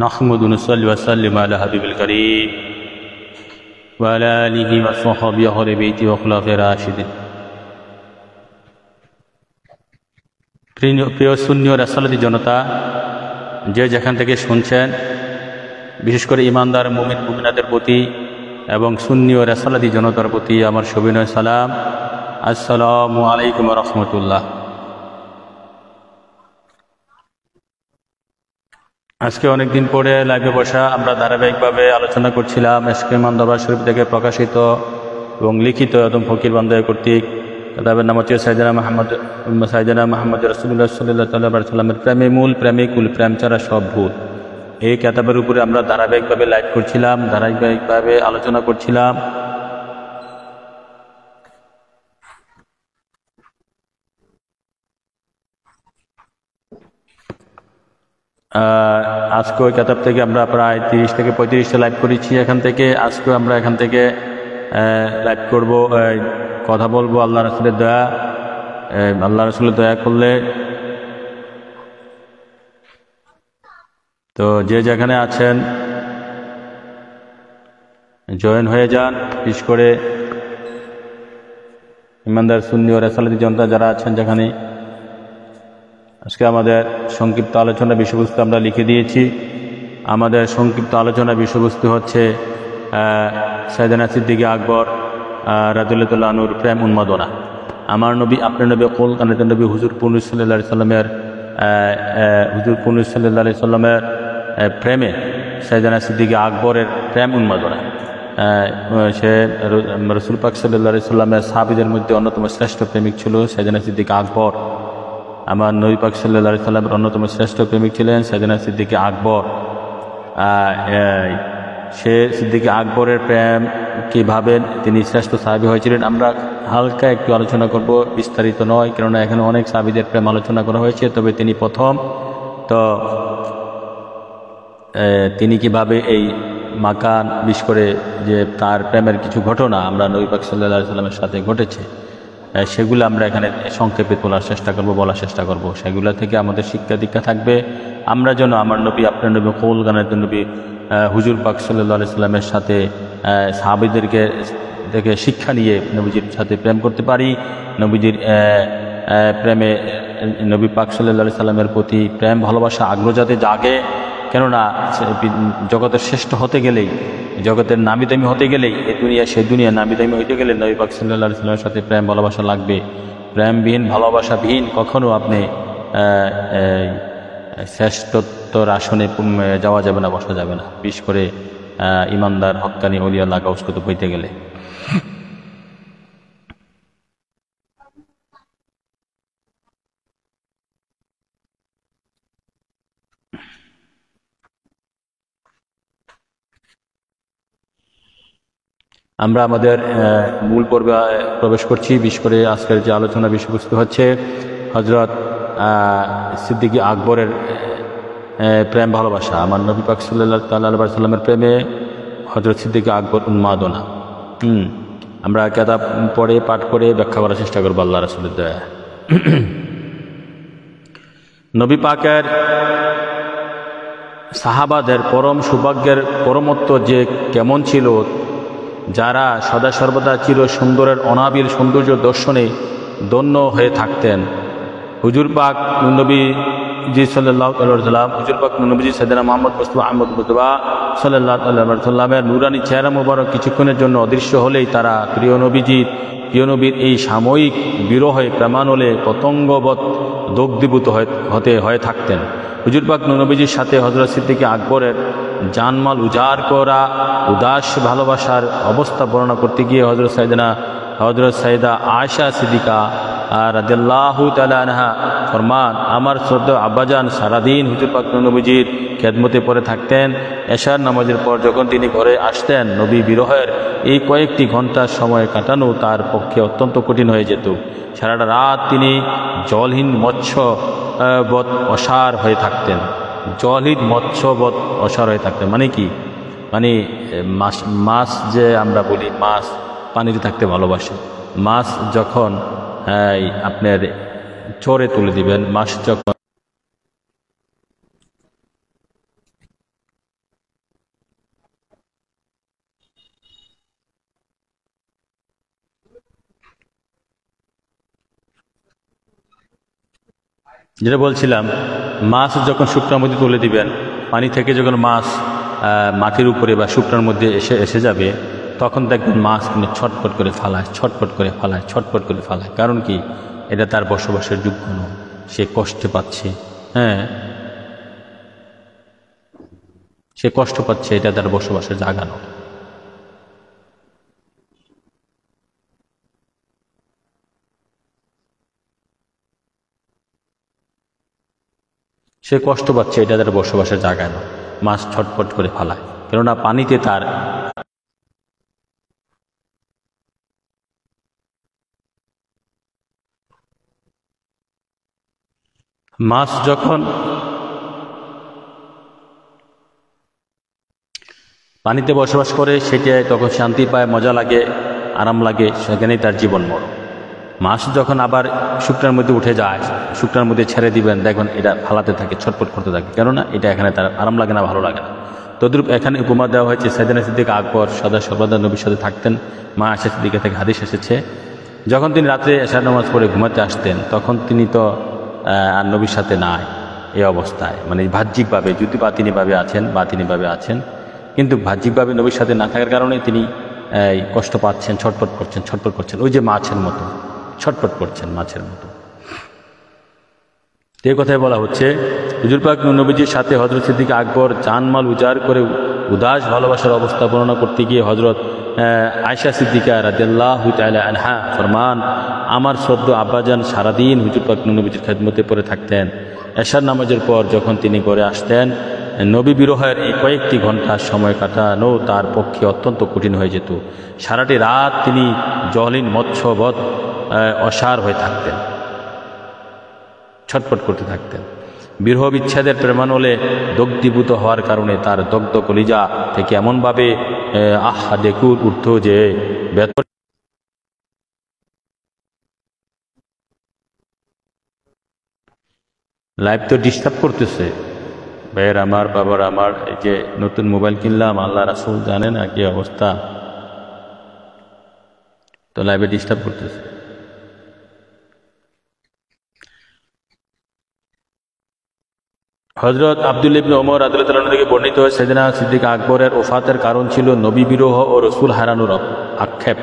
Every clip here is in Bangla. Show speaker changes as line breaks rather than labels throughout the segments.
نحمد ونصلي وسلم على حبيب الكريم وعلى آله وصحبه أهل بيته وخلفائه الراشدين। প্রিয় সুন্নি ও রাসূলুল্লাহ জনতা, যে যেখান থেকে শুনছেন, বিশেষ করে ইমানদার মুমিন মুমিনাতের প্রতি এবং সুন্নি ও রাসূলুল্লাহ জনতার প্রতি আমার সবিনয় সালাম। আসসালামু আলাইকুম ওয়া রাহমাতুল্লাহ। আজকে অনেকদিন পরে লাইভে বসা, আমরা ধারাবাহিকভাবে আলোচনা করছিলাম এশকে ইমাম দরবার শরীফ থেকে প্রকাশিত এবং লিখিত একদম ফকির বান্দায় কর্তৃক কিতাবের নাম হচ্ছে সাইয়েদনা মুহাম্মদ রাসূলুল্লাহ সাল্লাল্লাহু আলাইহি সাল্লামের প্রেমে মূল, প্রেমে কুল, প্রেম ছাড়া সব ভুল। এই কিতাবের উপরে আমরা ধারাবাহিকভাবে লাইভ করছিলাম, ধারাবাহিকভাবে আলোচনা করছিলাম। আজকে ওই কিতাব থেকে আমরা প্রায় 30 থেকে 35টা লাইভ করেছি। এখান থেকে আজকে আমরা এখান থেকে লাইভ করব, কথা বলবো আল্লাহ রাসূলের দয়া। আল্লাহ রাসূলের দয়া করলে তো যে যেখানে আছেন জয়েন হয়ে যান। বিশেষ করে ইমানদার সুন্নি ও রাসূলুল্লাহ জনতা যারা আছেন যেখানে, আজকে আমাদের সংক্ষিপ্ত আলোচনা বিষয়বস্তু আমরা লিখে দিয়েছি। আমাদের সংক্ষিপ্ত আলোচনা বিষয়বস্তু হচ্ছে সাইয়েদনা সিদ্দিক আকবর রাদিয়াল্লাহু তাআলা আনহুর প্রেম উন্মাদনা। আমার নবী, আপনার নবী, কুল কানাত নবী হুজুর পুরনুর সাল্লাল্লাহু আলাইহি সাল্লামের প্রেমে সাইয়েদনা সিদ্দিক আকবরের প্রেম উন্মাদনা। সে রাসূল পাক সাল্লাল্লাহু আলাইহি সাল্লামের সাহাবীদের মধ্যে অন্যতম শ্রেষ্ঠ প্রেমিক ছিল সাইয়েদনা সিদ্দিক আকবর। আমার নবী পাক সাল্লাল্লাহু আলাইহি সাল্লামের অন্যতম শ্রেষ্ঠ প্রেমিক ছিলেন সাইয়েদনা সিদ্দিক আকবর। সে সিদ্দিক আকবরের প্রেম কীভাবে তিনি শ্রেষ্ঠ সাহাবী হয়েছিলেন আমরা হালকা একটু আলোচনা করব, বিস্তারিত নয়, কেননা এখানে অনেক সাহাবীদের প্রেম আলোচনা করা হয়েছে। তবে তিনি প্রথম, তো তিনি কিভাবে এই মাকান, বিশেষ করে যে তার প্রেমের কিছু ঘটনা আমরা নবী পাক সাল্লাল্লাহু আলাইহি সাল্লামের সাথে ঘটেছে, সেগুলো আমরা এখানে সংক্ষেপে তোলার চেষ্টা করব, বলার চেষ্টা করব। সেগুলো থেকে আমাদের শিক্ষা দীক্ষা থাকবে। আমরা যেন আমার নবী, আপনার নবী, কুল কানাত নবী হুজুর পাক সাল্লাল্লাহু আলাইহি সাল্লামের সাথে সাহাবীদেরকে থেকে শিক্ষা নিয়ে নবীজির সাথে প্রেম করতে পারি। নবীজির প্রেমে নবী পাক সাল্লাল্লাহু আলাইহি সাল্লামের প্রতি প্রেম, ভালোবাসা, আগ্রহ যাতে জাগে। কেননা জগতের শ্রেষ্ঠ হতে গেলেই, জগতের নামি দামি হতে গেলেই, এই দুনিয়া সে দুনিয়া নামি দামি হইতে গেলে নবী পাক সাল্লাল্লাহু আলাইহি সাল্লামের সাথে প্রেম ভালোবাসা লাগবে। প্রেমবিহীন, ভালোবাসাবিহীন কখনো আপনি শ্রেষ্ঠত্বর আসনে যাওয়া যাবে না, বসা যাবে না, বিশেষ করে ইমানদার হক্কানি ওলিয়া লাগা উস্কত হইতে গেলে। আমরা আমাদের মূল পর্বে প্রবেশ করছি। বিশেষ করে আজকের যে আলোচনা বিষয়বস্তু হচ্ছে হযরত সিদ্দিক আকবরের প্রেম ভালোবাসা। আমার নবী পাক সাল্লাল্লাহু আলাইহি সাল্লামের প্রেমে হযরত সিদ্দিক আকবর উন্মাদনা। আমরা কিতাব পড়ে, পাঠ করে ব্যাখ্যা করার চেষ্টা করব আল্লাহ রাসূলের দয়া। নবী পাকের সাহাবাদের পরম সৌভাগ্যের পরমত্ব যে কেমন ছিল, যারা সদা সর্বদা চির সুন্দরের অনাবিল সৌন্দর্য দর্শনে ধন্য হয়ে থাকতেন। হুজুর পাক নবীজি সাল্লাল্লাহু আলাইহি ওয়াসাল্লাম, হুজুর পাক নবীজি সাইয়েদনা মুহাম্মদ মুস্তাফা আহমদ মুজতবা সাল্লাল্লাহু আলাইহি ওয়াসাল্লামের নূরানী চেহারা মোবারক কিছুক্ষণের জন্য অদৃশ্য হলেই তারা প্রিয় নবীর এই সাময়িক বিরহে প্রেমানলে পতঙ্গবৎ দগ্ধীভূত হয়ে থাকতেন। হুজুর পাক নবীজির সাথে হযরত সিদ্দিক আকবরের জানমাল উজাড় করা উদাস ভালোবাসার অবস্থা বর্ণনা করতে গিয়ে হযরত সাইয়েদা আয়েশা সিদ্দিকা রাদিয়াল্লাহু তাআলা আনহা ফরমান, আমার শ্রদ্ধেয় আব্বাজান সারাদিন হুজুর পাক নবীজির খেদমতে পড়ে থাকতেন। এশার নামাজের পর যখন তিনি ঘরে আসতেন, নবী বিরহের এই কয়েকটি ঘন্টার সময় কাটানো তার পক্ষে অত্যন্ত কঠিন হয়ে যেত। সারাটা রাত তিনি জলহীন মৎস্যবৎ অসার হয়ে থাকতেন। জলহীন মৎস্যবৎ অসার হয়ে থাকতেন মানে কি? মানে মাছ যে আমরা বলি, মাছ পানিতে থাকতে ভালোবাসে। মাছ যখন আপনার চরে তুলে দিবেন, মাছ যখন যেটা বলছিলাম, মাছ যখন শুকনার মধ্যে তুলে দিবেন, পানি থেকে যখন মাছ মাটির উপরে বা শুকনার মধ্যে এসে যাবে, তখন দেখবেন মাছ কিন্তু ছটপট করে ফালায়, ছটপট করে ফালায়, ছটপট করে ফালায়। কারণ কি? এটা তার বসবাসের যোগ্য নয়, সে কষ্ট পাচ্ছে। হ্যাঁ, সে কষ্ট পাচ্ছে, এটা তার বসবাসের জায়গা নয়। সে কষ্ট পাচ্ছে, এটা তার বসবাসের জায়গা নয়। মাছ ছটপট করে ফালায়, কেননা পানিতে তার মাছ যখন পানিতে বসবাস করে, সেটাই তখন শান্তি পায়, মজা লাগে, আরাম লাগে, সেখানেই তার জীবন মরণ। মাছ যখন আবার শুকনার মধ্যে উঠে যায়, শুকনার মধ্যে ছেড়ে দিবেন, দেখুন এটা ফালাতে থাকে, ছটপট করতে থাকে, কেননা এটা এখানে তার আরাম লাগে না, ভালো লাগে না। তদ্রূপ এখানে উপমা দেওয়া হয়েছে। সাইয়েদনা সিদ্দিক আকবর সদা সর্বদা নবীর সাথে থাকতেন। মা আয়েশা সিদ্দিকা থেকে হাদিস এসেছে, যখন তিনি রাত্রে এশার নামাজ পড়ে ঘুমাতে আসতেন, তখন তিনি তো আর নবীর সাথে নাই এই অবস্থায়, মানে বাহ্যিকভাবে, যদি বাতিনিভাবে আছেন, কিন্তু বাহ্যিকভাবে নবীর সাথে না থাকার কারণে তিনি কষ্ট পাচ্ছেন, ছটপট করছেন, ওই যে মাছের মতো ছটপট করছেন, মাছের মতো। এই কথাই বলা হচ্ছে, হুজুর পাক নবীজির সাথে হযরত সিদ্দিক আকবর জানমাল উজাড় করে উদাস ভালোবাসার অবস্থা বর্ণনা করতে গিয়ে হযরত আয়েশা সিদ্দিকা রাদিয়াল্লাহু তাআলা আনহা ফরমান, আমার শ্রদ্ধেয় আব্বাজান সারাদিন হুজুর পাক নবীজির খেদমতে পড়ে থাকতেন। এশার নামাজের পর যখন তিনি ঘরে আসতেন, নবী বিরহের এই কয়েকটি ঘন্টার সময় কাটানো তার পক্ষে অত্যন্ত কঠিন হয়ে যেত। সারাটি রাত তিনি জহলীন মৎস্যবৎ অসার হয়ে থাকতেন, ছটফট করতে থাকতেন। বিরহ বিচ্ছেদের প্রেমানলে দগ্ধীভূত হওয়ার কারণে তার দগ্ধ কলিজা থেকে এমনভাবে দেখুর উঠত যে বেতন। লাইভ তো ডিস্টার্ব করতেছে ভাইয়ের আমার, বাবার আমার। এই যে নতুন মোবাইল কিনলাম, আল্লাহ রাসূল জানেন না কি অবস্থা, তো লাইভে ডিস্টার্ব করতেছে। হযরত আব্দুল্লাহ ইবনে ওমর রাদিয়াল্লাহু আনহু থেকে বর্ণিত হয়, সাইয়েদনা সিদ্দিক আকবরের ওফাতের কারণ ছিল নবী বিরহ ও রাসূল হারানোর আক্ষেপ।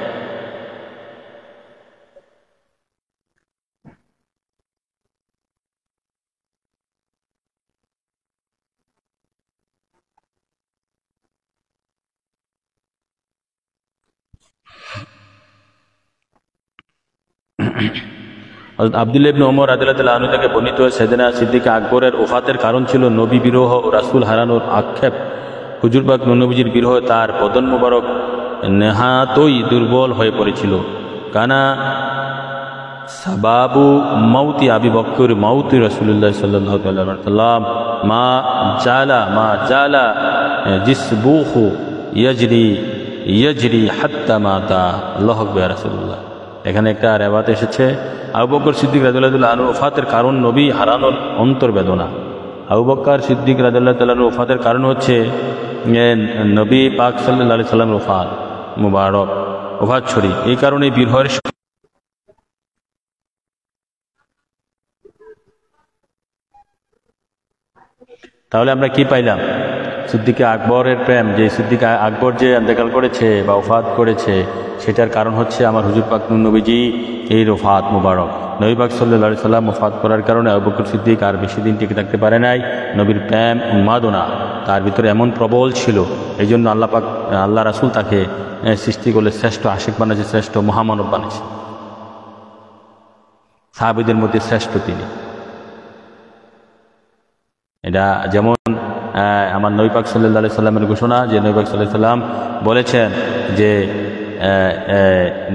হযরত আব্দুল্লাহ ইবনে ওমর রাদিয়াল্লাহু আনহু থেকে বর্ণিত হয়, সাইয়েদনা সিদ্দিক আকবরের ওফাতের কারণ ছিল নবী বিরহ ও রাসূল হারানোর আক্ষেপ। হুজুর পাক নবীজির বিরহ তার বদন মোবারক নেহাতই দুর্বল হয়ে পড়েছিল। কানা সাবাবু মাউতি আবি বকর মাউতি রাসূলুল্লাহ সাল্লাল্লাহু আলাইহি ওয়াসাল্লাম মা জালা জিসবুহু ইয়াজরি হাত্তা মাতা। আল্লাহু আকবার। রাসূলুল্লাহ, এখানে একটা রেওয়াত এসেছে, আবু বকর সিদ্দিক রাদিয়াল্লাহু আনহু ওফাতের কারণ নবী হারানোর অন্তর্বেদনা। আবু বকর সিদ্দিক রাদিয়াল্লাহু আনহু ওফাতের কারণ হচ্ছে নবী পাক সাল্লাল্লাহু আলাইহি সাল্লামের ওফাত মুবারক, ওফাত ছড়ি। এই কারণে বিরহের তাহলে আমরা কি পাইলাম? সিদ্দিক আকবরের প্রেম, যে সিদ্দিক আকবর যে ইন্তেকাল করেছে বা ওফাত করেছে, সেটার কারণ হচ্ছে আমার হুজুর পাক নবীজি এর ওফাত মুবারক। নবী পাক সাল্লাল্লাহু আলাইহি সাল্লাম ওফাত করার কারণে আবু বকর সিদ্দিক আর বেশি দিন টিকে থাকতে পারে নাই। নবীর প্রেম উন্মাদনা তার ভিতরে এমন প্রবল ছিল, এই জন্য আল্লাহ রাসূল তাকে সৃষ্টি করলে শ্রেষ্ঠ আশিক বানিয়েছে, শ্রেষ্ঠ মহামানব বানিয়েছে, সাহাবীদের মধ্যে শ্রেষ্ঠ তিনি। এটা যেমন আমার নবী পাক সাল্লাল্লাহু আলাইহি সাল্লামের ঘোষণা, যে নবী পাক সাল্লাল্লাহু আলাইহি সাল্লাম বলেছেন যে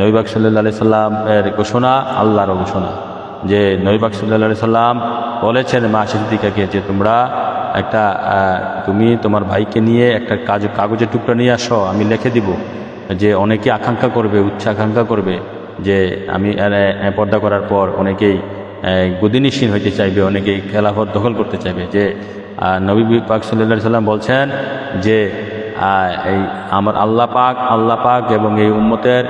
নবী পাক সাল্লাল্লাহু আলাইহি সাল্লামের ঘোষণা আল্লাহর ঘোষণা, যে নবী পাক সাল্লাল্লাহু আলাইহি সাল্লাম বলেছেন মা সিদ্দিকাকে যে তুমি তোমার ভাইকে নিয়ে একটা কাগজের টুকরা নিয়ে আসো, আমি লিখে দিব। যে অনেকে আকাঙ্ক্ষা করবে, আকাঙ্ক্ষা করবে যে আমি পর্দা করার পর অনেকেই গদিনিসীন হইতে চাইবে, অনেকেই খেলাফত দখল করতে চাইবে। যে নবী পাক সাল্লাল্লাহু আলাইহি সাল্লাম বলছেন যে এই আমার আল্লাহ পাক এবং এই উম্মতের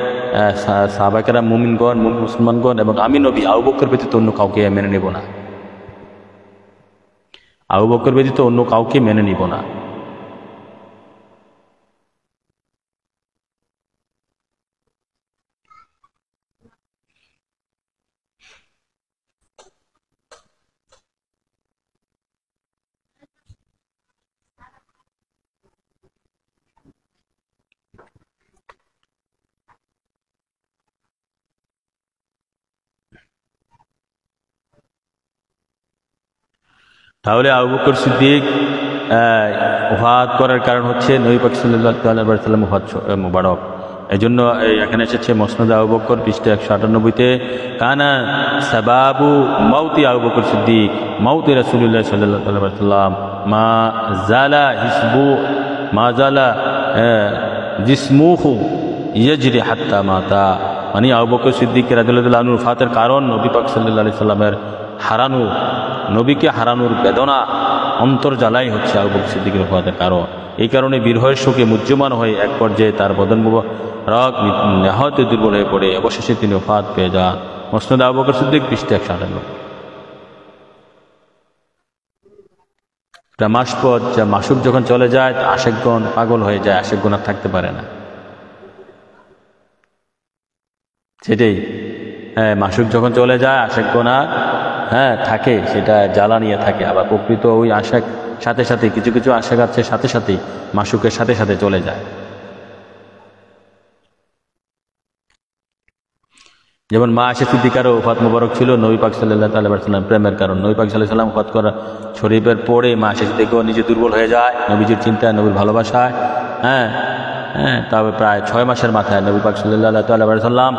সাহাবায়ে কেরাম মুমিনগণ মুসলমানগণ এবং আমি নবী আবু বকর ব্যতীত অন্য কাউকে মেনে নেব না। আবু বকর ব্যতীত অন্য কাউকে মেনে নিব না। তাহলে আবু বকর সিদ্দিক ওফাত করার কারণ হচ্ছে নবী পাক সাল্লাল্লাহু আলাইহি ওয়াসাল্লাম ওফাত মুবারক। এই জন্য এখানে এসেছে মুসনাদ আবু বকর পৃষ্ঠা 198-তে, কানা সাবাবু মাউতি আবু বকর সিদ্দিক মাউতি রাসূলুল্লাহ সাল্লাল্লাহু আলাইহি ওয়াসাল্লাম মা জালা জিসমুহু ইয়াজরি হাত্তা মাতা। মানে আবু বকর সিদ্দিক রাদিয়াল্লাহু আনহুর ওফাতের কারণ নবী পাক সাল্লাল্লাহু আলাইহি ওয়াসাল্লামের হারানো, নবীকে হারানোর বেদনা, অন্তর জ্বালাই হচ্ছে আবু বকর সিদ্দিকের ওফাতের কারণ। এই কারণে বিরহের শোকে মুহ্যমান হয়ে এক পর্যায়ে তার বদন মুবারক নেহায়ত দুর্বল হয়ে পড়ে অবশেষে তিনি ওফাত পেয়ে যান। মুসনাদ আবু বকর সিদ্দিক পৃষ্ঠা 198। মাস পর মাসুক যখন চলে যায় আশেকগণ পাগল হয়ে যায়, আশেকগণ আর থাকতে পারে না। সেটাই, মাসুক যখন চলে যায় আশেকগণ আর থাকে, সেটা জ্বালা নিয়ে থাকে। আবার প্রকৃত ওই আশেক সাথে সাথে কিছু কিছু আশেক আছে সাথে সাথেই মাসুকের সাথে সাথে চলে যায়। যেমন মা আয়েশা সিদ্দিকারও ওফাত মুবারক ছিল নবী পাক সাল্লাল্লাহু আলাইহি ওয়াসাল্লাম প্রেমের কারণ। নবী পাক সাল্লাল্লাহু আলাইহি ওয়াসাল্লাম ওফাত করা শরীফের পরে মা আয়েশা সিদ্দিকাও নিজে দুর্বল হয়ে যায় নবীজির চিন্তায়, নবীর ভালোবাসায়। তবে প্রায় 6 মাসের মাথায় নবী পাক সাল্লাল্লাহু আলাইহি ওয়াসাল্লাম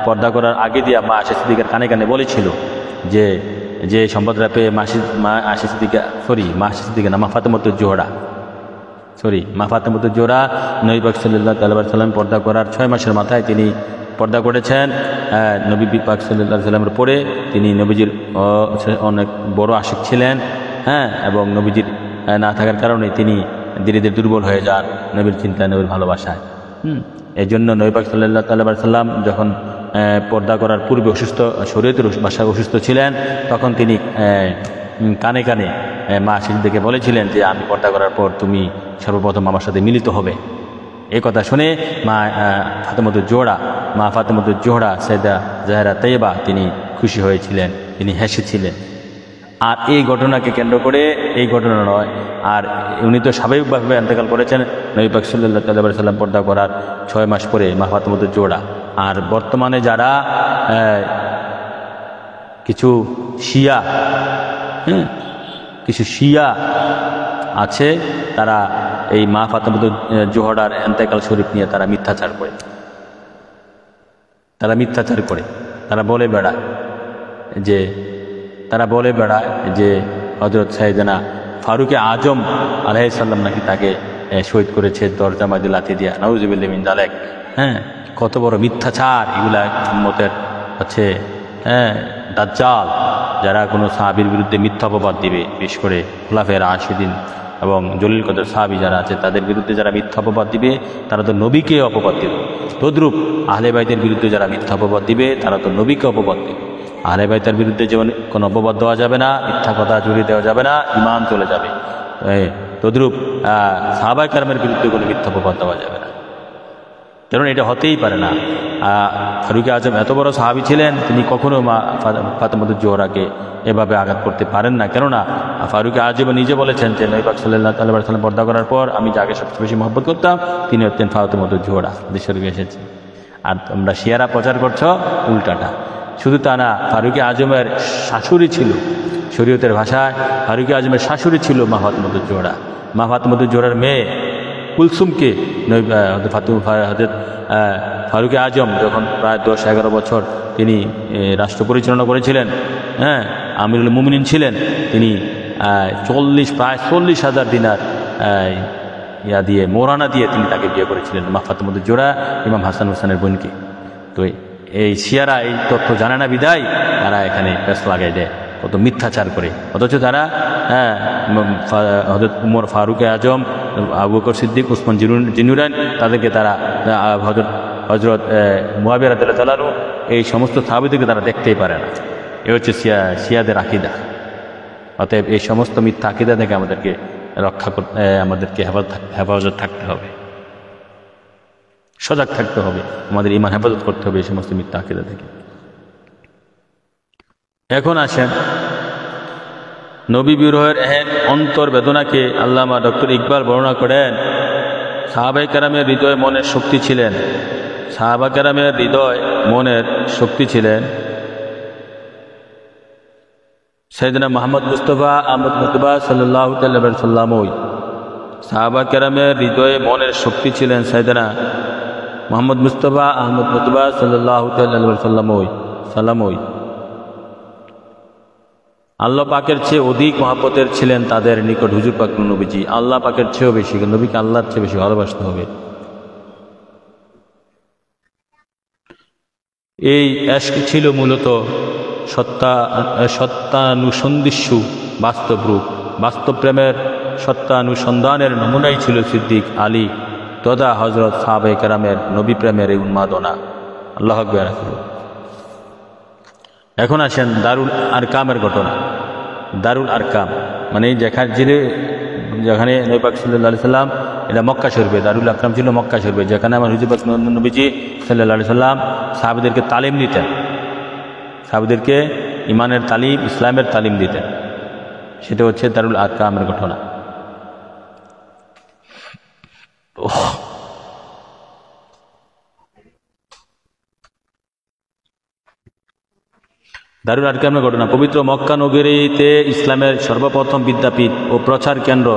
পর্দা করার আগে দিয়ে মা আয়েশা সিদ্দিকার কানে কানে বলেছিল যে সম্পদটা পেয়ে মা আয়েশা সিদ্দিকা না, মা ফাতেমাতুজ জোহরা নবী পাক সাল্লাল্লাহু আলাইহি ওয়াসাল্লাম পর্দা করার 6 মাসের মাথায় তিনি পর্দা করেছেন। নবী পাক সাল্লাল্লাহু আলাইহি ওয়াসাল্লামের পরে তিনি নবীজির অনেক বড় আশিক ছিলেন, এবং নবীজির না থাকার কারণে তিনি ধীরে ধীরে দুর্বল হয়ে যান নবীর চিন্তায়, নবীর ভালোবাসায়। এই জন্য নবী পাক সাল্লাল্লাহু আলাইহি ওয়াসাল্লাম যখন পর্দা করার পূর্বে অসুস্থ, শরীয়তের ভাষায় অসুস্থ ছিলেন, তখন তিনি কানে কানে মা সিদ্দিকে বলেছিলেন যে আমি পর্দা করার পর তুমি সর্বপ্রথম আমার সাথে মিলিত হবে। এই কথা শুনে মা ফাতেমাতুজ জোহরা সাইয়েদা জাহেরা তাইয়্যিবা তিনি খুশি হয়েছিলেন, তিনি হেসেছিলেন। আর এই ঘটনাকে কেন্দ্র করে, এই ঘটনা নয়, আর উনি তো স্বাভাবিকভাবে ইন্তেকাল করেছেন নবী পাক সাল্লাল্লাহু আলাইহি ওয়াসাল্লাম পর্দা করার 6 মাস পরে মা ফাতেমাতুজ জোহরা। আর বর্তমানে যারা কিছু শিয়া আছে, তারা এই মা ফাতেমাতুজ জোহরার ইন্তেকাল শরীফ নিয়ে তারা মিথ্যাচার করে। তারা বলে বেড়ায় যে হযরত সাইয়েদনা ফারুকে আজম আলাইহিস সালাম নাকি তাকে শহীদ করেছে দরজা মাঝে লাথি দিয়া। নাউযুবিল্লাহি মিন যালিক। কত বড় মিথ্যাচার এগুলা! উম্মতের হচ্ছে দাজ্জাল যারা কোনো সাহাবীর বিরুদ্ধে মিথ্যা অপবাদ দিবে, বিশেষ করে খুলাফায়ে রাশিদিন এবং জলিল কদর সাহাবী যারা আছে তাদের বিরুদ্ধে যারা মিথ্যা অপবাদ দিবে, তারা তো নবীকে অপবাদ দিবে। তদ্রূপ আহলে বাইতের বিরুদ্ধে যারা মিথ্যা অপবাদ দিবে, তারা তো নবীকে অপবাদ দিবে। আহলে বাইতের বিরুদ্ধে যেমন কোনো অপবাদ দেওয়া যাবে না, মিথ্যা কথা জুড়ে দেওয়া যাবে না, ঈমান চলে যাবে। তদ্রূপ সাহাবায়ে কেরামের বিরুদ্ধে কোনো মিথ্যা অপবাদ দেওয়া যাবে না, কারণ এটা হতেই পারে না। ফারুকে আজম এত বড় সাহাবী ছিলেন, তিনি কখনো মা ফাতেমাতুজ জোহরাকে এভাবে আঘাত করতে পারেন না। কেননা ফারুকে আজম নিজে বলেছেন যে নবী পাক সাল্লাল্লাহু আলাইহি ওয়াসাল্লাম পর্দা করার পর আমি যাকে সবচেয়ে বেশি মহব্বত করতাম তিনি হচ্ছেন ফাতেমাতুজ জোহরা। হাদিসে এসেছে। আর তোমরা শিয়ারা প্রচার করছো উল্টাটা। শুধু তা না, ফারুকে আজমের শাশুড়ি ছিল, শরীয়তের ভাষায় ফারুকে আজমের শাশুড়ি ছিল মা ফাতেমাতুজ জোহরা। মা ফাতেমাতুজ জোহরার মেয়ে কুলসুমকে হযরত ফারুকে আজম যখন প্রায় 10-11 বছর তিনি রাষ্ট্র পরিচালনা করেছিলেন, আমিরুল মুমিনিন ছিলেন, তিনি প্রায় 40,000 দিনার মোহরানা দিয়ে তিনি তাকে বিয়ে করেছিলেন, মা ফাতেমাতুজ জোহরা ইমাম হাসান হুসাইনের বোনকে। তো এই শিয়ারা এই তথ্য জানে না বিদায় তারা এখানে পেশ লাগাই দেয়, কত মিথ্যাচার করে। অথচ তারা হযরত উমর ফারুকে আজম, আবু বকর সিদ্দিক, উসমান জিন্নুরাইন তাদেরকে তারা হযরত মুআবিয়া রাদিয়াল্লাহু তাআলা আনহু এই সমস্ত সাহাবীদেরকে তারা দেখতেই পারে না। এ হচ্ছে শিয়াদের আকীদা। অতএব এই সমস্ত মিথ্যা আকীদা থেকে আমাদেরকে রক্ষা করতে, আমাদেরকে হেফাজত থাকতে হবে, সজাগ থাকতে হবে, আমাদের ঈমান হেফাজত করতে হবে এই সমস্ত মিথ্যা আকীদা থেকে। এখন আসেন নবী বিরহের এহেন অন্তর বেদনাকে আল্লামা ডক্টর ইকবাল বর্ণনা করেন। সাহাবায়ে কেরামের হৃদয় মনের শক্তি ছিলেন, সাহাবা কেরামের হৃদয় মনের শক্তি ছিলেন সাইয়েদনা মুহাম্মদ মুস্তাফা আহমদ মুজতবা সাল্লাল্লাহু আলাইহি ওয়াসাল্লামই। সাহাবা কেরামের হৃদয়ে মনের শক্তি ছিলেন সাইয়েদনা মুহাম্মদ মুস্তাফা আহমদ মুজতবা সাল্লাল্লাহু আলাইহি ওয়াসাল্লামই। আল্লাহ পাকের চেয়ে অধিক মহব্বতের ছিলেন তাদের নিকট হুজুর পাক নবীজি। আল্লাহ পাকের চেয়েও বেশি, নবীকে আল্লাহর চেয়ে বেশি ভালোবাসতে হবে। এই ইশক ছিল মূলত সত্যানুসন্ধিৎসু বাস্তব রূপ। বাস্তব প্রেমের সত্যানুসন্ধানের নমুনাই ছিল সিদ্দিক, আলী তথা হযরত সাহাবায়ে কেরামের নবী প্রেমের এই উন্মাদনা। আল্লাহু আকবার। এখন আসেন দারুল আরকামের ঘটনা। দারুল আরকাম মানে যেখানে নবী পাক সাল্লাল্লাহু আলাইহি সাল্লাম, এটা মক্কা শরীফে, দারুল আরকাম ছিল মক্কা শরীফে, যেখানে আমার হুজুর পাক নবীজি সাল্লাল্লাহু আলাইহি সাল্লাম সাহাবাদেরকে তালিম দিতেন, সাহাবাদেরকে ইমানের তালিম, ইসলামের তালিম দিতেন। সেটা হচ্ছে দারুল আরকামের ঘটনা। দারুল আরকামের ঘটনা। পবিত্র মক্কা নগরীতে ইসলামের সর্বপ্রথম বিদ্যাপীঠ ও প্রচার কেন্দ্র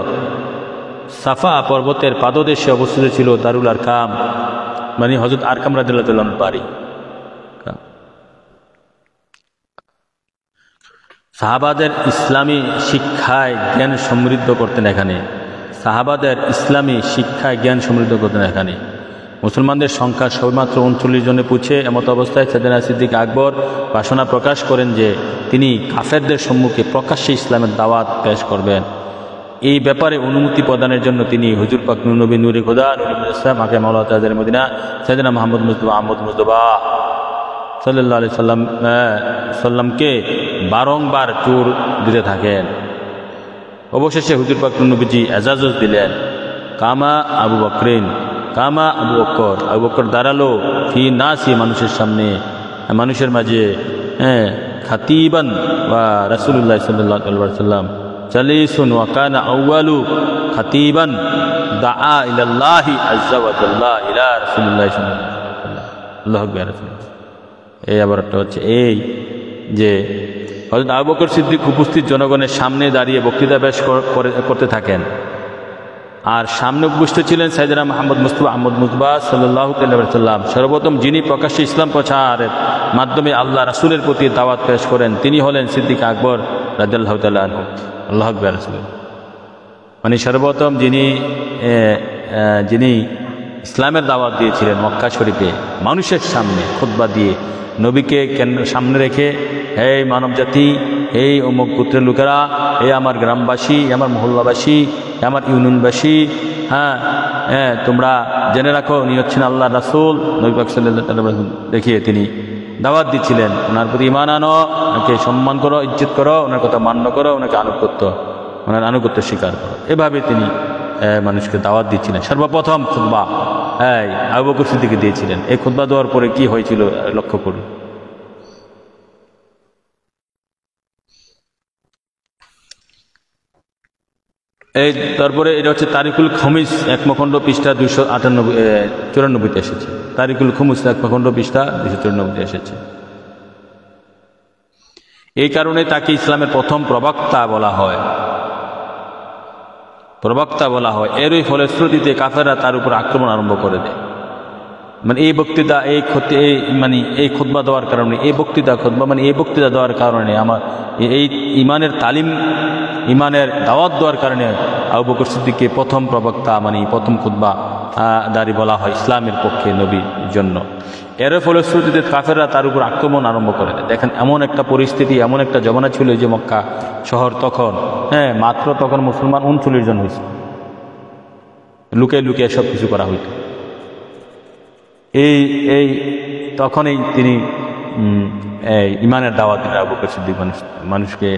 সাফা পর্বতের পাদদেশে অবস্থিত ছিল দারুল আরকাম, মানে হযরত আরকাম রাদিয়াল্লাহু তাআলার বাড়ি। সাহাবাদের ইসলামী শিক্ষায় জ্ঞান সমৃদ্ধ করতেন এখানে, সাহাবাদের ইসলামী শিক্ষায় জ্ঞান সমৃদ্ধ করতেন এখানে। মুসলমানদের সংখ্যা সবেমাত্র 39 জনে পৌঁছে এমত অবস্থায় সাইয়েদনা সিদ্দিক আকবর বাসনা প্রকাশ করেন যে তিনি কাফেরদের সম্মুখে প্রকাশ্যে ইসলামের দাওয়াত পেশ করবেন। এই ব্যাপারে অনুমতি প্রদানের জন্য তিনি হুজুর পাক নবী নূরে খোদা নূরে ইসলাম আকে মাওলা তাদের মদিনা সাইয়েদনা মুহাম্মদ মুস্তাফা আহমদ মুজতবা সাল্লাল্লাহু আলাইহি সাল্লামকে বারংবার ট্যুর দিতে থাকেন। অবশেষে হুজুর পাক নবীজি এজাজত দিলেন। কামা আবু বকরিন, কামা আবু বকর দাঁড়ালো ফি নাসি, মানুষের সামনে, মানুষের মাঝে, খাতিবান ওয়া রাসূলুল্লাহ সাল্লাল্লাহু আলাইহি ওয়াসাল্লাম জালিসুন ওয়া কানা আউয়ালু খাতিবান দাআ ইলাল্লাহি আযজা ওয়া জাল্লা ইলা রাসূলুল্লাহ সাল্লাল্লাহু আলাইহি ওয়াসাল্লাম। আল্লাহু আকবার। এই আবারটা হচ্ছে এই যে হযরত আবু বকর সিদ্দিক উপস্থিত জনগণের সামনে দাঁড়িয়ে বক্তৃতা পেশ করতে থাকেন। আর সামনে উপস্থিত ছিলেন সাইয়েদনা মুহাম্মদ মুস্তাফা আহমদ মুজতবা সাল্লাল্লাহু আলাইহি ওয়াসাল্লাম, সর্বপ্রথম যিনি প্রকাশ্যে ইসলাম প্রচারের মাধ্যমে আল্লাহ রাসূলের প্রতি দাওয়াত পেশ করেন তিনি হলেন সিদ্দিক আকবর রাদিয়াল্লাহু তাআলা আনহু। আল্লাহু আকবার। মানে সর্বপ্রথম যিনি ইসলামের দাওয়াত দিয়েছিলেন মক্কা শরীফে মানুষের সামনে খুতবা দিয়ে, নবীকে সামনে রেখে, হে মানব জাতি, এই অমুক পুত্রের লোকেরা, এই আমার গ্রামবাসী, আমার মহল্লাবাসী, আমার ইউনিয়নবাসী, তোমরা জেনে রাখো উনি হচ্ছেন আল্লাহ রাসূল। নবী পাক সাল্লাল্লাহু আলাইহি ওয়াসাল্লাম দেখিয়ে তিনি দাওয়াত দিচ্ছিলেন, ওনার প্রতি ঈমান আনো, ওনাকে সম্মান করো, ইজ্জত করো, ওনার কথা মান্য করো, ওনার আনুগত্য স্বীকার করো। এভাবে তিনি মানুষকে দাওয়াত দিচ্ছিলেন। সর্বপ্রথম খুতবা আবু বকর সিদ্দিককে দিয়েছিলেন। এই খুতবা দেওয়ার পরে কি হয়েছিল লক্ষ্য করুন। তারপরে এটা হচ্ছে তারিকুল খমিস একমখণ্ড পৃষ্ঠা 294 এসেছে। তারিকুল খমিস একমখণ্ড পৃষ্ঠা 294 এসেছে। এই কারণে তাকে ইসলামের প্রথম প্রবক্তা বলা হয়, এরই ফলশ্রুতিতে কাফেররা তার উপর আক্রমণ আরম্ভ করে দেয়। মানে এই বক্তৃতা, এই খুতবা দেওয়ার কারণে, এই বক্তৃতা দেওয়ার কারণে আমার এই ইমানের তালিম, ইমানের দাওয়াত দেওয়ার কারণে আবু বকর সিদ্দিককে প্রথম প্রবক্তা, প্রথম খুতবা দাঁড়ি বলা হয় ইসলামের পক্ষে নবীর জন্য। এর ফলশ্রুতিতে কাফেররা তার উপর আক্রমণ আরম্ভ করে দেয়। দেখেন এমন একটা পরিস্থিতি, এমন একটা জমানা ছিল যে মক্কা শহর তখন, মাত্র তখন মুসলমান 39 জন হয়েছে, লুকিয়ে লুকিয়ে সব কিছু করা হইত। তখনই তিনি ইমানের দাওয়াত দিলেন। আবু বকর সিদ্দিক